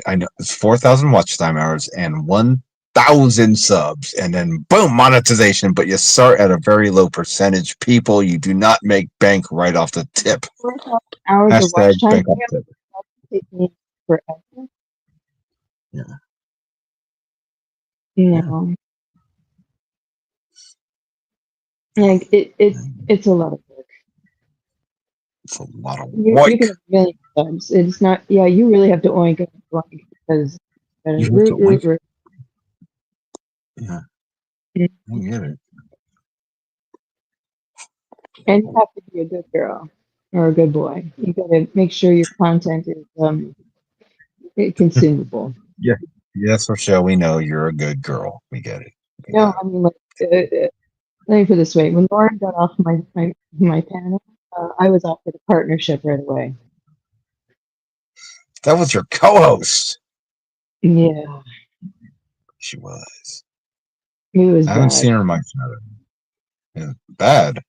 I know it's 4,000 watch time hours and 1,000 subs, and then boom, monetization. But you start at a very low percentage. People, you do not make bank right off the tip. 4,000 hours of Hashtag watch time. bank off the tip. Take me forever. Yeah. No. Like it's a lot of work. It's a lot of You work. can have a million subs. It's not. Yeah, you really have to oink it because You have to oink. root. Yeah. I get it. And you have to be a good girl or a good boy. You got to make sure your content is consumable. Yeah. Yes, Rochelle, we know you're a good girl. We get it. No, I mean, like, let me put it this way: when Lauren got off my panel, I was offered a partnership right away. That was your co-host. Yeah, She was. it was I haven't bad. seen her in my photo. Yeah, bad.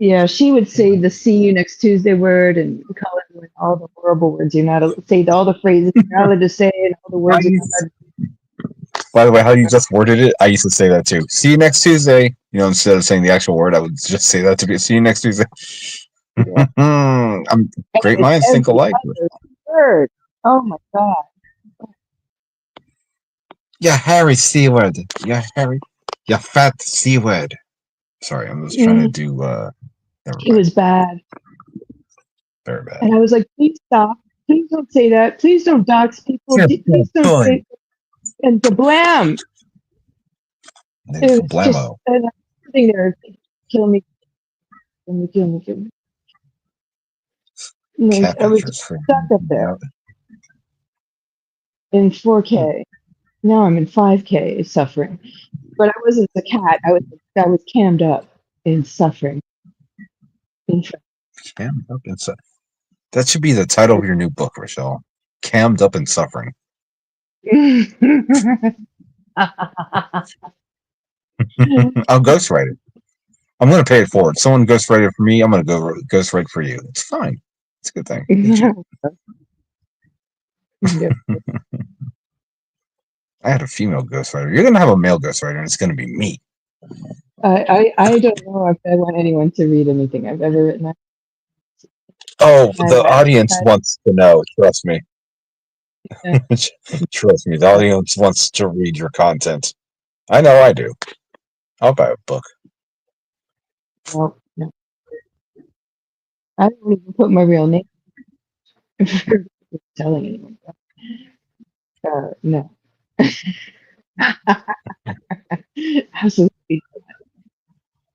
Yeah, she would say the "see you next Tuesday" word and call it all the horrible words. You're not allowed to say all the phrases you're not allowed to say and all the words you're not allowed to. By the way, how you just worded it, I used to say that too. See you next Tuesday. You know, instead of saying the actual word, I would just say that to be. See you next Tuesday. Yeah. I'm great minds think alike. Word. Oh my god. Yeah, Harry C word. Yeah, Harry. Yeah, fat C word. Sorry, I'm just trying to do. It was bad. Very bad. And I was like, please stop. Please don't say that. Please don't dox people. Yeah, Please don't say and the blam. It was just and I'm sitting there, kill me. Kill me. And I was stuck up there in 4K. Now I'm in 5K suffering. But I wasn't the cat. I was cammed up in suffering. Cammed up in suffering. That should be the title of your new book, Rochelle. Cammed up in suffering. I'll ghostwrite it. I'm going to pay it forward. Someone ghostwrite it for me. I'm going to go ghostwrite for you. It's fine. It's a good thing. I had a female ghostwriter. You're going to have a male ghostwriter, and it's going to be me. I don't know if I want anyone to read anything I've ever written. Oh, the audience wants to know. Trust me. Yeah. Trust me. The audience wants to read your content. I know I do. I'll buy a book. Well, no. I don't even put my real name for telling anyone. No.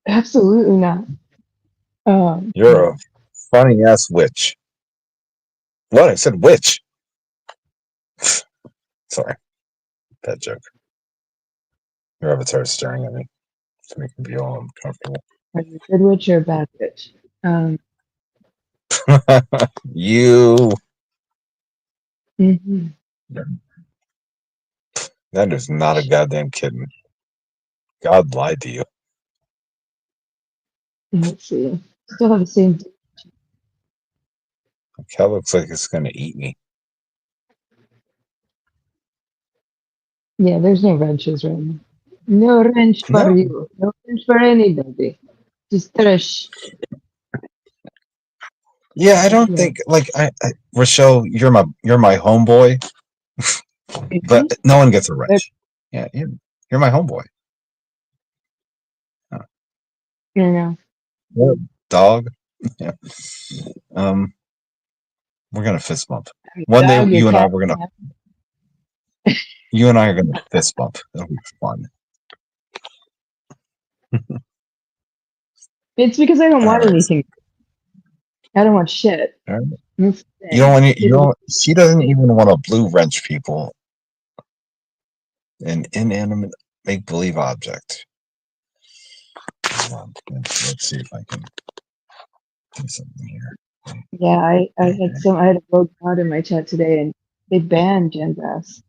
Absolutely not. You're a funny ass witch. What? I said witch. Sorry. Bad joke. Your avatar is staring at me to make me feel uncomfortable. Are you a good witch or a bad witch? You. Mhm. That is not a goddamn kitten. God lied to you. Let's see. Still have the same. The cat looks like it's gonna eat me. Yeah, there's no wrenches right now. No wrench for No. you. No wrench for anybody. Just trash. Yeah, I don't Yeah. think like Rochelle, you're my homeboy, but no one gets a wrench. Yeah, you're my homeboy. You know. Yeah. Dog. Yeah. We're gonna fist bump. One day Dog, your you and I cat. we're gonna are gonna fist bump. It'll be fun. It's because I don't want Alright. anything. I don't want shit. Alright. That's the You don't thing. want you don't she doesn't even want to blue wrench people. An inanimate make believe object. Hold on. Let's see if I can do something here. Yeah, I had a rogue mod in my chat today, and they banned Gen Bass.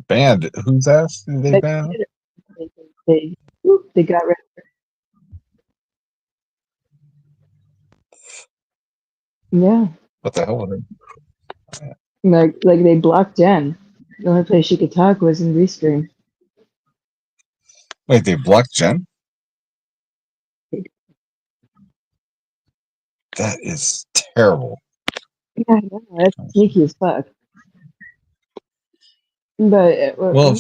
Banned whose ass did they ban? They got rid of her. Yeah, What the hell were they? like they blocked Jen. The only place she could talk was in Restream. Wait, they blocked Jen? That is terrible. Yeah, I know, that's sneaky as fuck. But Well,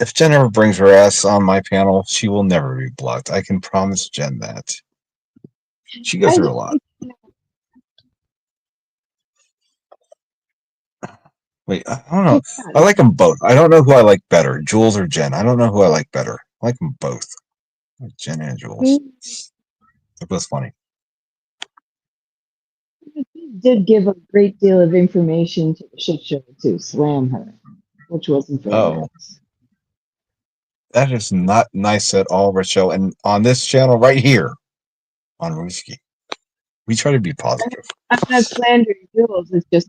if Jen ever brings her ass on my panel, she will never be blocked. I can promise Jen that. She goes through a lot. Wait, I don't know. I like them both. I don't know who I like better, Jules or Jen. I don't know who I like better. I like them both. Like Jen and Jules. It was funny. did give a great deal of information to the shit show to slam her, which wasn't very nice. That is not nice at all, Rachel. And on this channel right here, on Ruski, we try to be positive. I'm not slandering Jules. It's just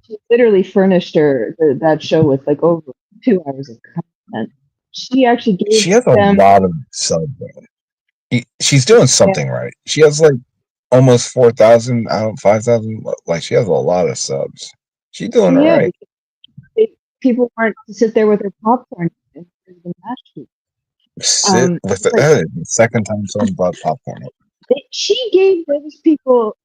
she literally furnished her that show with like over 2 hours of content. She actually gave She has a them. lot of subs. She's doing something right. She has like almost 4,000 out 5,000. Like she has a lot of subs. She's doing all right. People weren't to sit there with their popcorn and the mash. Sit with the second time someone brought popcorn up. She gave those people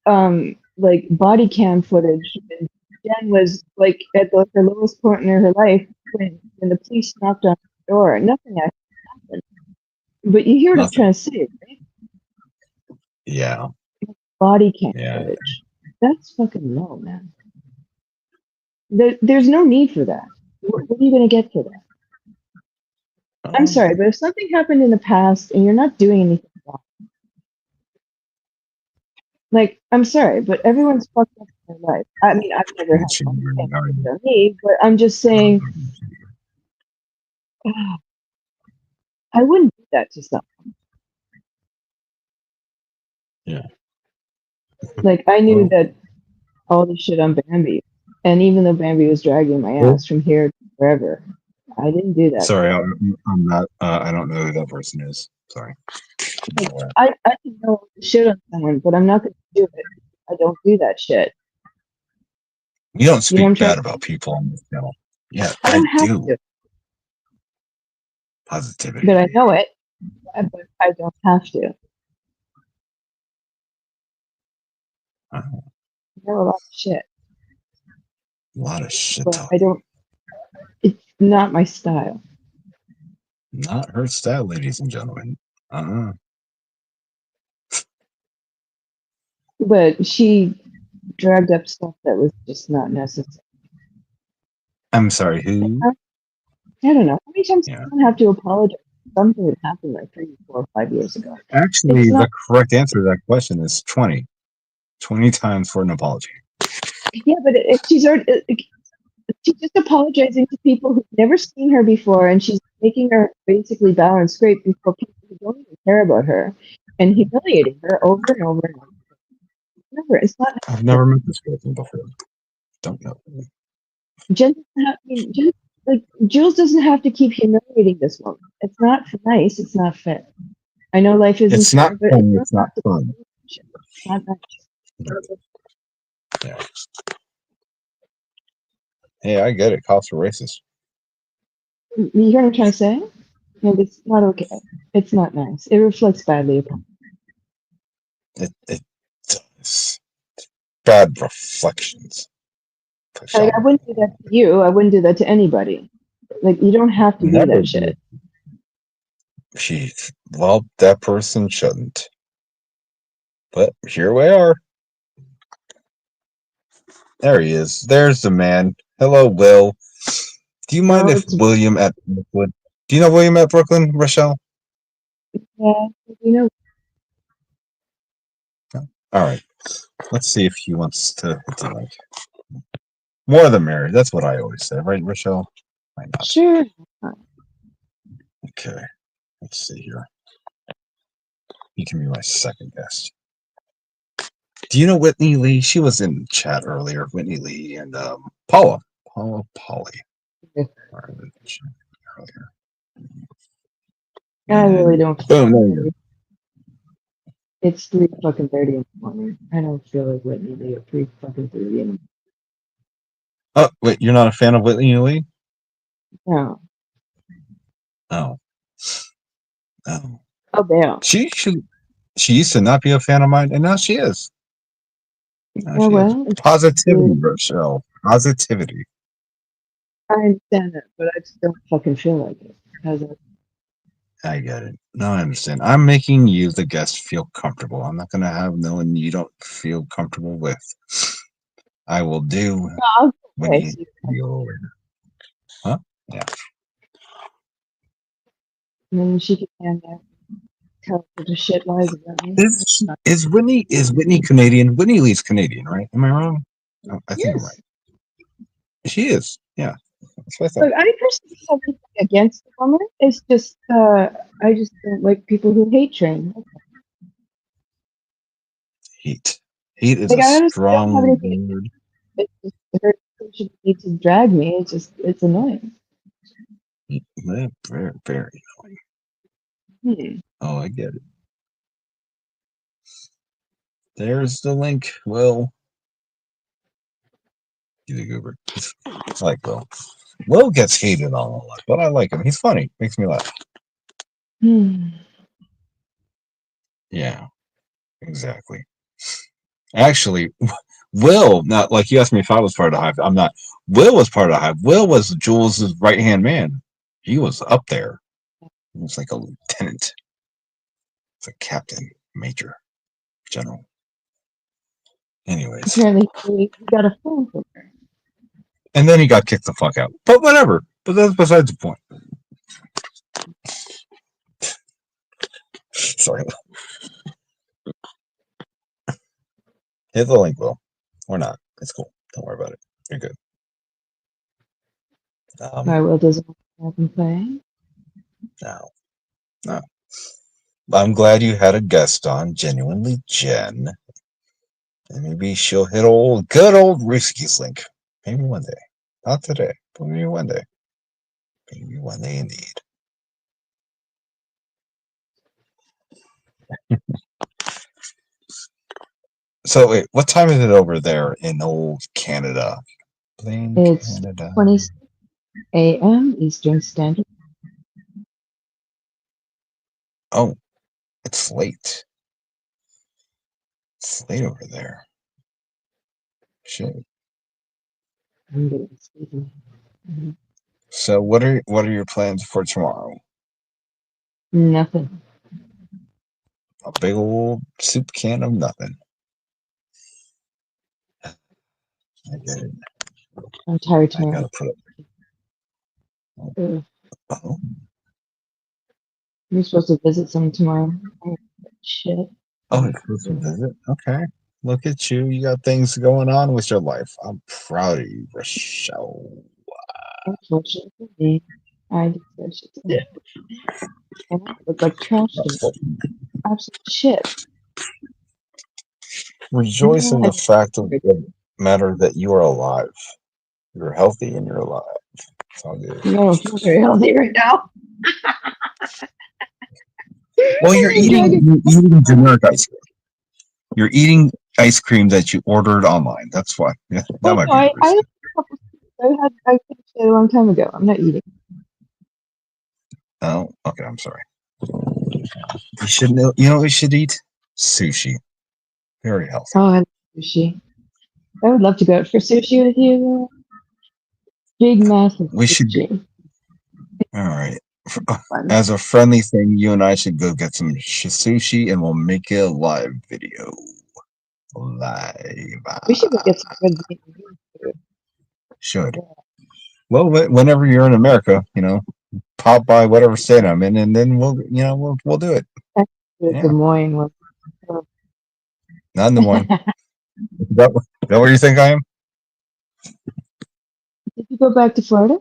like body cam footage, and Jen was like at her lowest point in her life when the police knocked on her door. Nothing actually happened. But you hear what I'm trying to say, right? Yeah. Body cam footage. That's fucking low, man. There's no need for that. What are you gonna get for that? I'm sorry, but if something happened in the past and you're not doing anything wrong, like, I'm sorry, but everyone's fucked up in their life. I mean, I've never had anything on me, but I'm just saying, I wouldn't do that to someone. Yeah. Like, I knew that all the shit on Bambi, and even though Bambi was dragging my ass from here to wherever, I didn't do that. Sorry, I'm not. I don't know who that person is. Sorry. I can know shit on someone, but I'm not going to do it. I don't do that shit. You don't speak bad about people on this channel. Yeah, I do. To. Positivity. But I know it, but I don't have to. I know a lot of shit. A lot of shit. But I don't. It's not my style. Not her style, ladies and gentlemen. But she dragged up stuff that was just not necessary. I'm sorry, who? I don't know. How many times do you have to apologize for something that happened like 3, 4, 5 years ago? Actually, the correct answer to that question is 20. 20 times for an apology. Yeah, but if she's already... She's just apologizing to people who've never seen her before, and she's making her basically bow and scrape before people who don't even care about her, and humiliating her over and over and over. Remember, it's not. I've never met this person before. Don't know. Jen doesn't have, I mean, Jen, like Jules doesn't have to keep humiliating this woman. It's not nice. It's not fair. I know life isn't It's not fair, but fun. it's It's not fun. not nice. Yeah. Hey, I get it. Cops are racist. You hear what I'm trying to say? No, it's not okay. It's not nice. It reflects badly upon. It does. Bad reflections. For Like, I sure. wouldn't do that to you. I wouldn't do that to anybody. Like, you don't have to do Never that do. shit. Well, that person shouldn't. But here we are. There he is. There's the man. Hello, Will. Do you mind No, if it's William at Brooklyn? Do you know William at Brooklyn, Rochelle? yeah, you know. All right. Let's see if he wants to hit the link. More than married. That's what I always say, right, Rochelle? Why not? Sure. Okay. Let's see here. He can be my second guest. Do you know Whitney Lee? She was in chat earlier. Whitney Lee and Paula. Paula Polly. Yeah. Earlier. I really don't. Boom. There you go. It's 3:30 in the morning. I don't feel like Whitney Lee at 3:30 in Oh, wait. You're not a fan of Whitney Lee? the morning. Oh. Oh. Oh, damn. She used to not be a fan of mine, and now she is. Now Yeah, she is. well, Positivity, Rochelle. Positivity. I understand that, but I just don't fucking feel like it. How's that? I get it. No, I understand. I'm making you, the guest, feel comfortable. I'm not going to have no one you don't feel comfortable with. I will do I'll go when away, you so you feel. Huh? Yeah. and then she can stand there and tell her the shit lies about me. Is Whitney Canadian? Whitney Lee's Canadian, right? Am I wrong? Oh, I think I'm right. Yes. She is. Yeah. That's what I thought. Look, I personally have nothing against the woman. It's just, I just don't like people who hate train. Heat. Heat is Like, a I honestly don't have strong anything. word. It's just her she needs to drag me. It's annoying. Very, very. Hmm. Oh, I get it. There's the link. Will. He's a goober. It's like Will. Will gets hated on a lot, but I like him. He's funny. Makes me laugh. Hmm. Yeah, exactly. Actually, Will, not like you asked me if I was part of the Hive. I'm not. Will was part of the Hive. Will was Jules' right hand man. He was up there. He was like a lieutenant. It's a captain, major, general. Anyways, Apparently, he got a phone from her. and then he got kicked the fuck out. But whatever. But that's besides the point. Sorry. Hit the link, Will. Or not. It's cool. Don't worry about it. You're good. My Will doesn't have him playing. No. No. I'm glad you had a guest on, genuinely Jen. And maybe she'll hit good old Risky's link. Maybe one day. Not today, but maybe one day. Maybe one day indeed. So wait, what time is it over there in old Canada? Plain It's Canada. 20 a.m. Eastern Standard. Oh, it's late. It's late over there. Shit. I'm getting sleepy. So what are your plans for tomorrow? Nothing. A big old soup can of nothing. I get it. I'm tired I tomorrow. gotta put it. Ugh. Oh, You're supposed to visit someone tomorrow. Oh, shit. oh, it's supposed to visit. Okay. Look at you. You got things going on with your life. I'm proud of you, Rochelle. Unfortunately for me, I deserve shit to do. And I look like trash to me. Absolute shit. Rejoice in I the fact of the matter that you are alive. You're healthy and you're alive. It's all good. don't feel very healthy right now. Well, you're eating generic ice cream. You're eating ice cream that you ordered online. That's why. Yeah, that Well, might no, be the I reason. I finished it a long time ago. I'm not eating. Oh, okay. I'm sorry. You should know. You know what we should eat? Sushi. Very healthy. Oh, I love sushi. I would love to go out for sushi with you. Though. Big, massive We should. sushi. All right. Fun. As a friendly thing, you and I should go get some sushi, and we'll make a live video. Live. We should go get some good Vietnamese food. Should. Well, whenever you're in America, pop by whatever state I'm in, and then we'll do it. Des Moines. Was- Not in Des Moines. Is that where you think I am? Did you go back to Florida?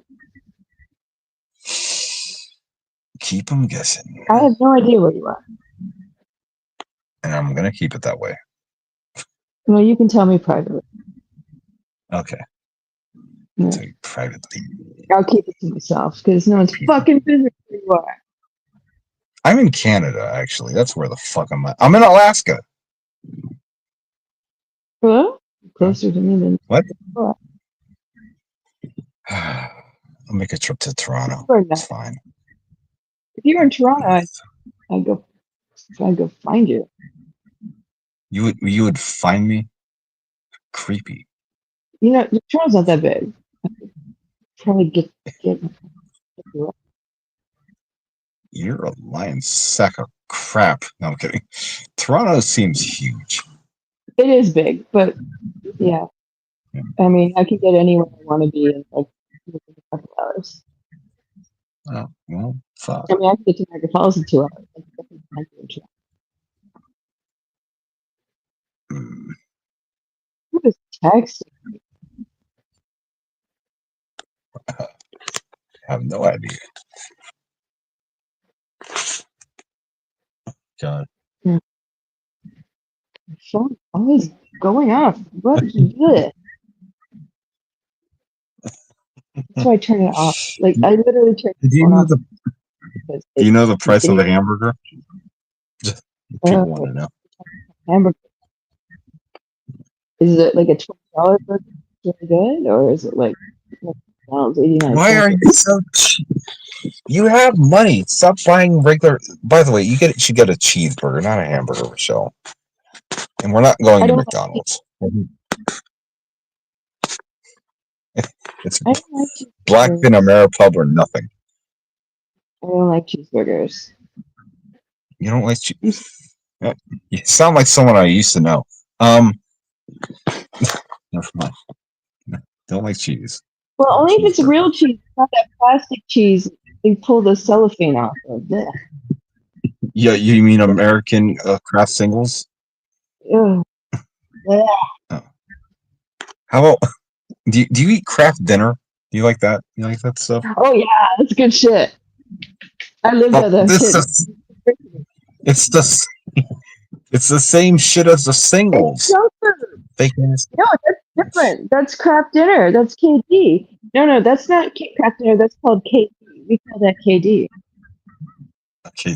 Keep them guessing, I have no idea where you are. and I'm gonna keep it that way. Well, you can tell me privately. Okay. Yeah. Tell you privately. I'll keep it to myself because no one's fucking business where you are. I'm in Canada, actually. That's where the fuck I'm at. I'm in Alaska. Well, closer to me than What? Well, I'll make a trip to Toronto. Or It's not. fine. If you were in Toronto, I'd go find you. You would find me creepy. You know, Toronto's not that big. Probably get you up. You're a lying sack of crap. No, I'm kidding. Toronto seems huge. It is big, but yeah. I mean, I could get anywhere I want to be in like within a couple hours. Oh, well, fuck. I mean, I could get to Niagara Falls in 2 hours. I could definitely find you in Toronto. Hmm. Who is texting? I have no idea. God. My phone always going off. What is this? That's why I turn it off. Like I literally turn Do the you phone know off the because Do you know the price of a hamburger? Just people want to know. hamburger. Is it like a $20 burger? Really good, or is it like $89? Why are you so cheap? You have money. Stop buying regular. By the way, should get a cheeseburger, not a hamburger, Rochelle. And we're not going I to don't McDonald's. It's I don't like Black cheeseburgers. in Ameripub or nothing. I don't like cheeseburgers. You don't like cheese? You sound like someone I used to know. Never mind. Don't like cheese. Well, only if it's Cheeseburger. real cheese, not that plastic cheese they pull the cellophane off of. Ugh. Yeah, you mean American Kraft singles? Ugh. Ugh. How about do you eat Kraft dinner? Do you like that? You like that stuff? Oh yeah, that's good shit. I lived Well, at that shit. it's the same shit as the It's singles. junk food. Fake ass. No, that's different. That's Kraft Dinner. That's KD. No, that's not Kraft Dinner. That's called KD. We call that KD. Okay,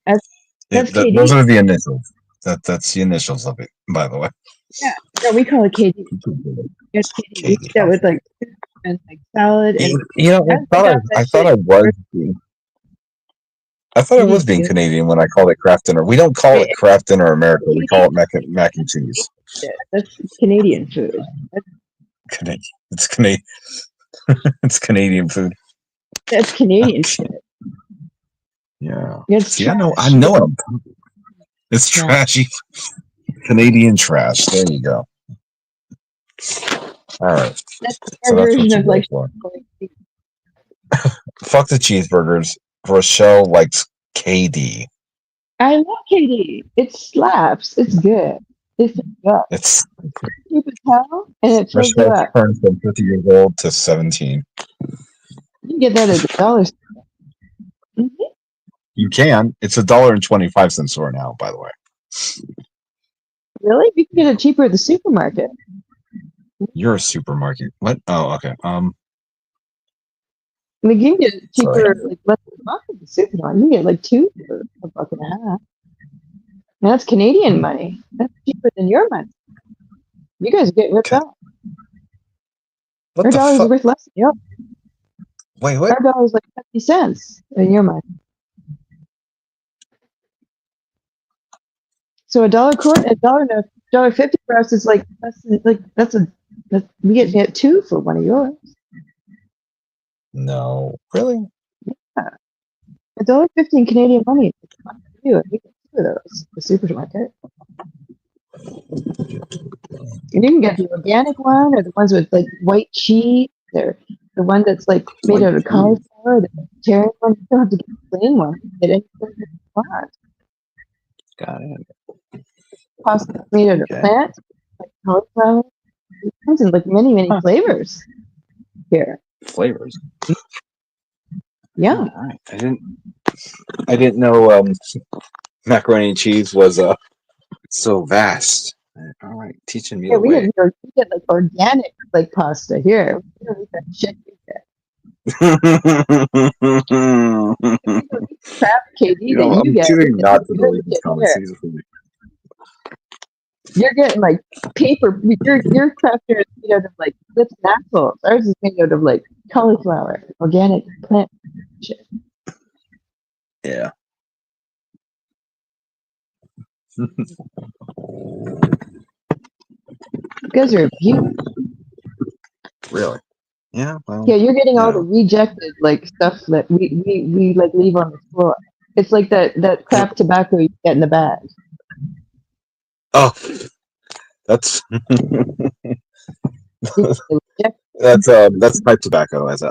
That's KD. those are the initials. That's the initials of it, by the way. Yeah, no, we call it KD. It's KD. We eat that with like salad and I thought I was being Canadian when I called it Kraft Dinner. We don't call it Kraft Dinner America. We call it mac and cheese. That's Canadian food. It's Canadian. It's Canadian food. That's Canadian food. Yeah. It's See, I know what I'm talking about. It's trashy. Canadian trash. There you go. All right. That's So our that's what version you of like. for. Fuck the cheeseburgers. Rochelle likes KD. I love KD. It slaps. It's good. It fills you up. It's Cheap as hell, and it fills you Fresh up. turned from 50 years old to 17. You can get that at the dollar store. Mhm. You can. It's $1.25 store now, by the way. Really? You can get it cheaper at the supermarket. You're a supermarket. What? Oh, okay. Like you can get it Sorry. cheaper, like less than a buck at the supermarket. You can get like 2 for $1.50. Now that's Canadian money. That's cheaper than your money. You guys are getting ripped off. What Our the dollars are fuck? worth less than yours. Wait, what? Our dollar's like 50 cents in your money. So $1.50 for us is like we get 2 for one of yours. No. Really? $1.50 in Canadian money is fine for you. We get 2 of those at the supermarket. And you can get the organic one or the ones with like white cheese or the one that's like made out of cauliflower, the vegetarian one. You don't have to get the plain one. You can get anything you want. Got it. Pasta made out of Okay. plants, like cauliflower. It comes in like many flavors here. Flavors. Yeah. All right. I didn't know macaroni and cheese was so vast. All right, teaching me Yeah, the we way. get like organic like pasta here. We don't eat that shit you get. We don't eat the crap KD You that know, you I'm get. choosing not to You're delete this getting here. conversation. You're getting like paper. Your craft beer is made out of like Lips Naturals. Ours is made out of like cauliflower, organic plant shit. Yeah. You guys are abused. Really? Yeah. Well. Yeah, you're getting all Yeah. the rejected like stuff that we like leave on the floor. It's like that crap tobacco you get in the bag. Oh, that's You reject- that's pipe tobacco. That's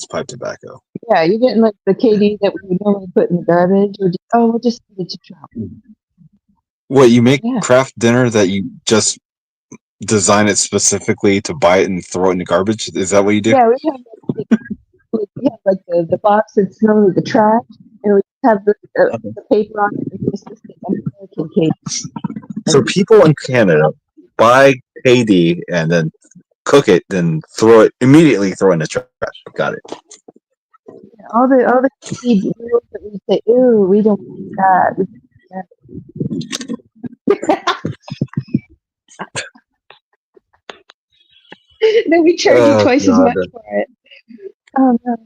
pipe tobacco. Yeah, you're getting like the KD that we would normally put in the garbage. We'll just give it to Trump. What, you make Yeah. craft dinner that you just design it specifically to buy it and throw it in the garbage? Is that what you do? Yeah, we have like the box that's normally the trash, and we have the paper on it. It's just the American cake. So people in Canada buy KD and then cook it, then immediately throw it in the trash. Got it. All the seed rules that we say, ooh, we don't do that. We don't do that. Then we charge you twice as much for it. Oh no.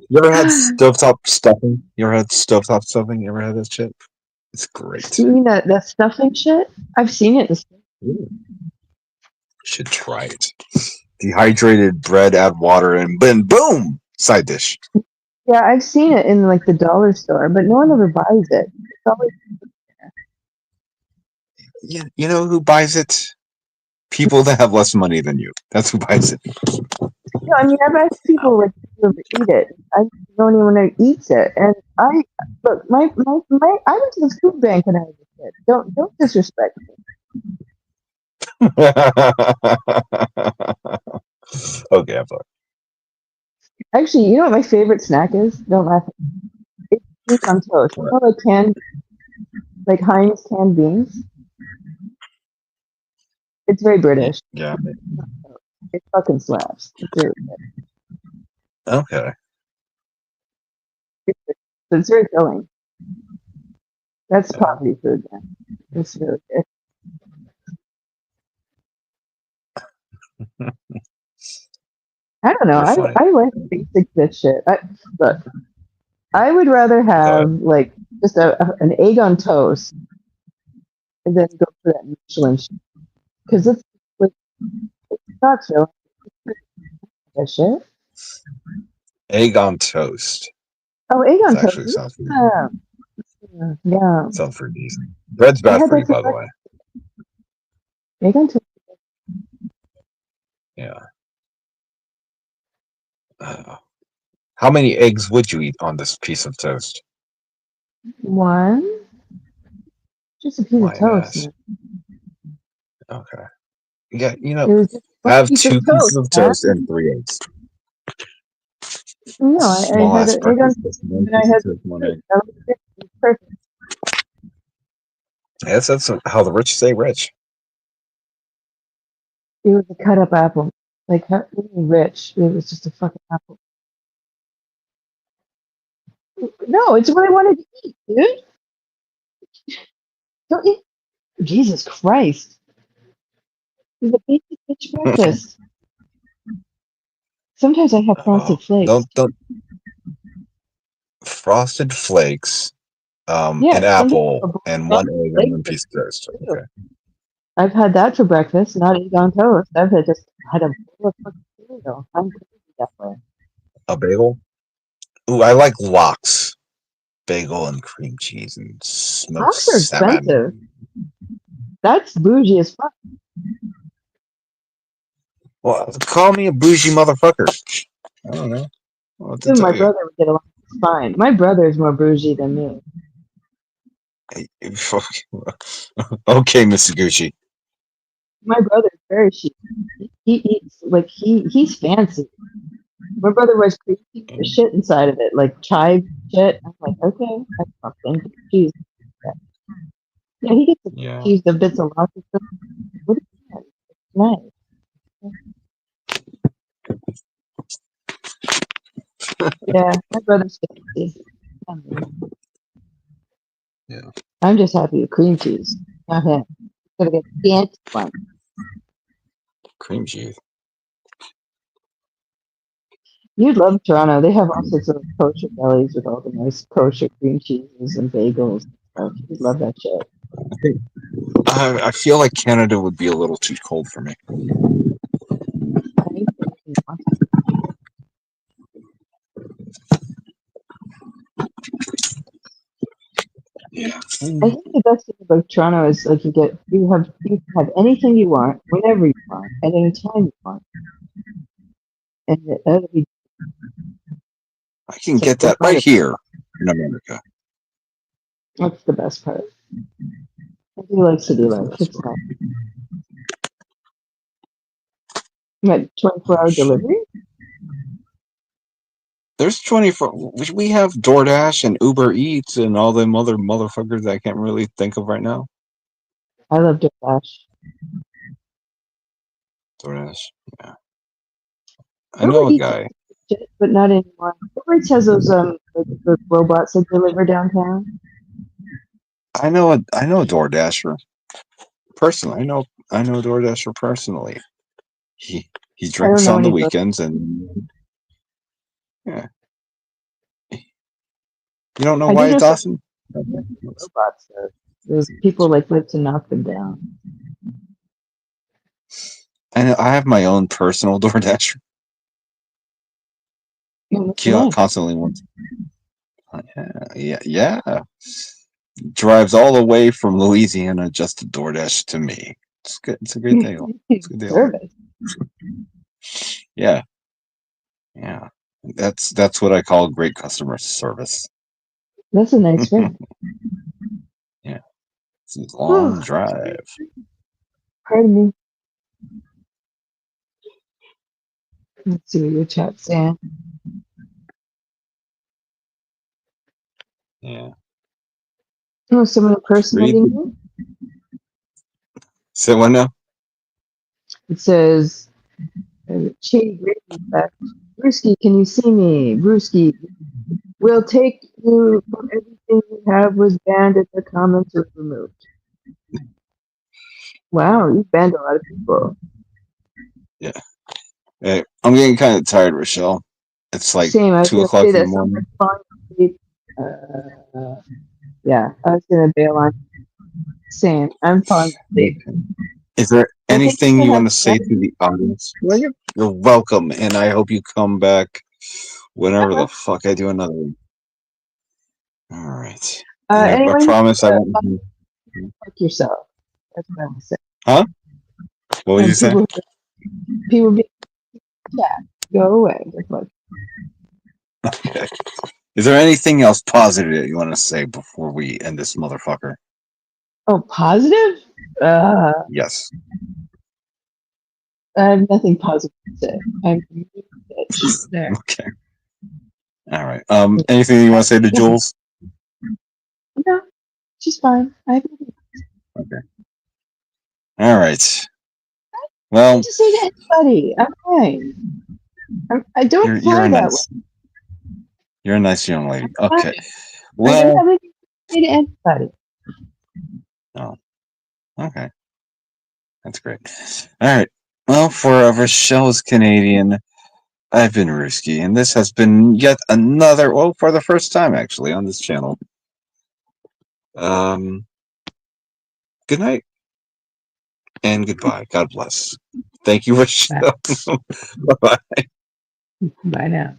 You ever had stovetop stuffing? You ever had stovetop stuffing? You ever had that shit? It's great. You mean that stuffing shit? I've seen it. You should try it. Dehydrated bread, add water, and then boom, side dish. Yeah, I've seen it in like the dollar store, but no one ever buys it. It's always Yeah, you know who buys it? People that have less money than you. That's who buys it. no, I mean I've asked people like to eat it. I don't even know who eats it. And I look my I went to the food bank when I was a kid. Don't disrespect me. Okay, I'm sorry. Actually, you know what my favorite snack is? Don't laugh. It's beans on toast. You know, like Heinz canned beans. It's very British. Yeah. It fucking slaps. It's really good. Okay. It's very filling. That's poverty food, man. It's really good. I don't know. You're funny. I like basic bitch shit. Look, I would rather have like just an egg on toast and then go for that Michelin because it's like it's not so that shit. Egg on toast. Oh, egg on That toast. actually sounds pretty, Yeah. sounds pretty decent. Bread's I bad had for you, that by the for way. egg on toast. Yeah. How many eggs would you eat on this piece of toast? One. Just a piece My of toast. ass. Man. Okay. Yeah, It was just one have piece of 2 pieces toast, of man. toast and 3 eggs. No, I Small had ass an egg on breakfast. Just toast one and I piece of had toast, one fruit. egg. That was it. It was perfect. Yes, that's how the rich stay rich. It was a cut up apple. Like, how really rich. It was just a fucking apple. No, it's what I wanted to eat, dude. Don't eat. Jesus Christ. It was a basic bitch breakfast. Sometimes I have Oh, frosted flakes. don't frosted flakes, an Yeah, sometimes I apple, have a bowl of and 1 frosted egg and flakes 1 with piece of toast. it, too. Okay. I've had that for breakfast, not egg on toast. I've just had a bowl of fucking cereal. I'm crazy that way. A bagel? Ooh, I like lox. Bagel and cream cheese and smoked Lox are expensive. salmon. That's bougie as fuck. Well, call me a bougie motherfucker. I don't know what to Even tell my you. brother would get along just fine. My brother is more bougie than me. Okay, Mr. Gucci. My brother is very chic. He eats like he's fancy. My brother wears cream cheese with shit inside of it, like chive shit. I'm like, okay, that's something. Cheese. Yeah, he gets the Yeah. cheese, the bits of lots of stuff. What is that? It's nice. Yeah, my brother's fancy. Not me. Yeah. I'm just happy with cream cheese. Not him. Gotta get fancy one. Cream cheese. You'd love Toronto. They have all sorts of kosher delis with all the nice kosher cream cheeses and bagels and stuff. You'd love that shit. I feel like Canada would be a little too cold for me. I need anything you want. Yeah. I think the best thing about Toronto is like you have anything you want, whenever you want, at any time you want. And that'll be I can so get that right here in America. that's the best part. I do like city That's the life. best It's part. nice. You got 24-hour delivery? There's 24. We have DoorDash and Uber Eats and all them other motherfuckers that I can't really think of right now. I love DoorDash. DoorDash. Yeah. I Uber know a Eats guy. shit, but not anymore. Uber Eats has those like the robots that deliver downtown. I know a DoorDasher personally. I know a DoorDasher personally. He I don't drinks know on the anybody. weekends and yeah. You don't know I do why, know some Dawson? robots though. Those people like live to knock them down. I have my own personal DoorDasher. What's the name? Constantly wants. Yeah. Drives all the way from Louisiana just to DoorDash to me. It's good. It's a great deal. It's a good deal. Service. Yeah. That's what I call great customer service. That's a nice ring. Yeah. It's a long drive. Pardon me. Let's see what your chat's saying. Yeah. Oh, someone impersonating Read. you? Say what now? It says, Shady Gravy Fest. Brewski, can you see me? Brewski, we'll take you from everything you have was banned if the comments are removed. Wow, you banned a lot of people. Yeah. Hey, I'm getting kind of tired, Rochelle. It's like Same, I was 2 going to o'clock say in the that someone morning. falling asleep. Yeah, I was going to bail on. Same, I'm falling asleep. Is there Well, thank you anything for you having want to say to me. the audience? Well, you're welcome, and I hope you come back whenever the fuck I do another one. All right. And I Anyone promise I won't. fuck yourself. That's what I would say. Huh? What would you And say? people be chat. Go away. Just like, Okay. Is there anything else positive that you want to say before we end this motherfucker? Oh, positive? Yes. I have nothing positive to say. I'm bitch. There. Okay. All right. Anything you want to say to Jules? No, she's fine. I have Okay. All right. nothing Well, to say to anybody. I'm fine. I don't you're fly a that way. nice young lady. I'm Okay. fine. I don't Well, have anything to say to anybody. oh, okay. That's great. All right. Well, for Rochelle's Canadian, I've been Ruski, and this has been yet another, well, for the first time actually on this channel. Good night and goodbye. God bless. Thank you, Rochelle. Bye bye. Bye now.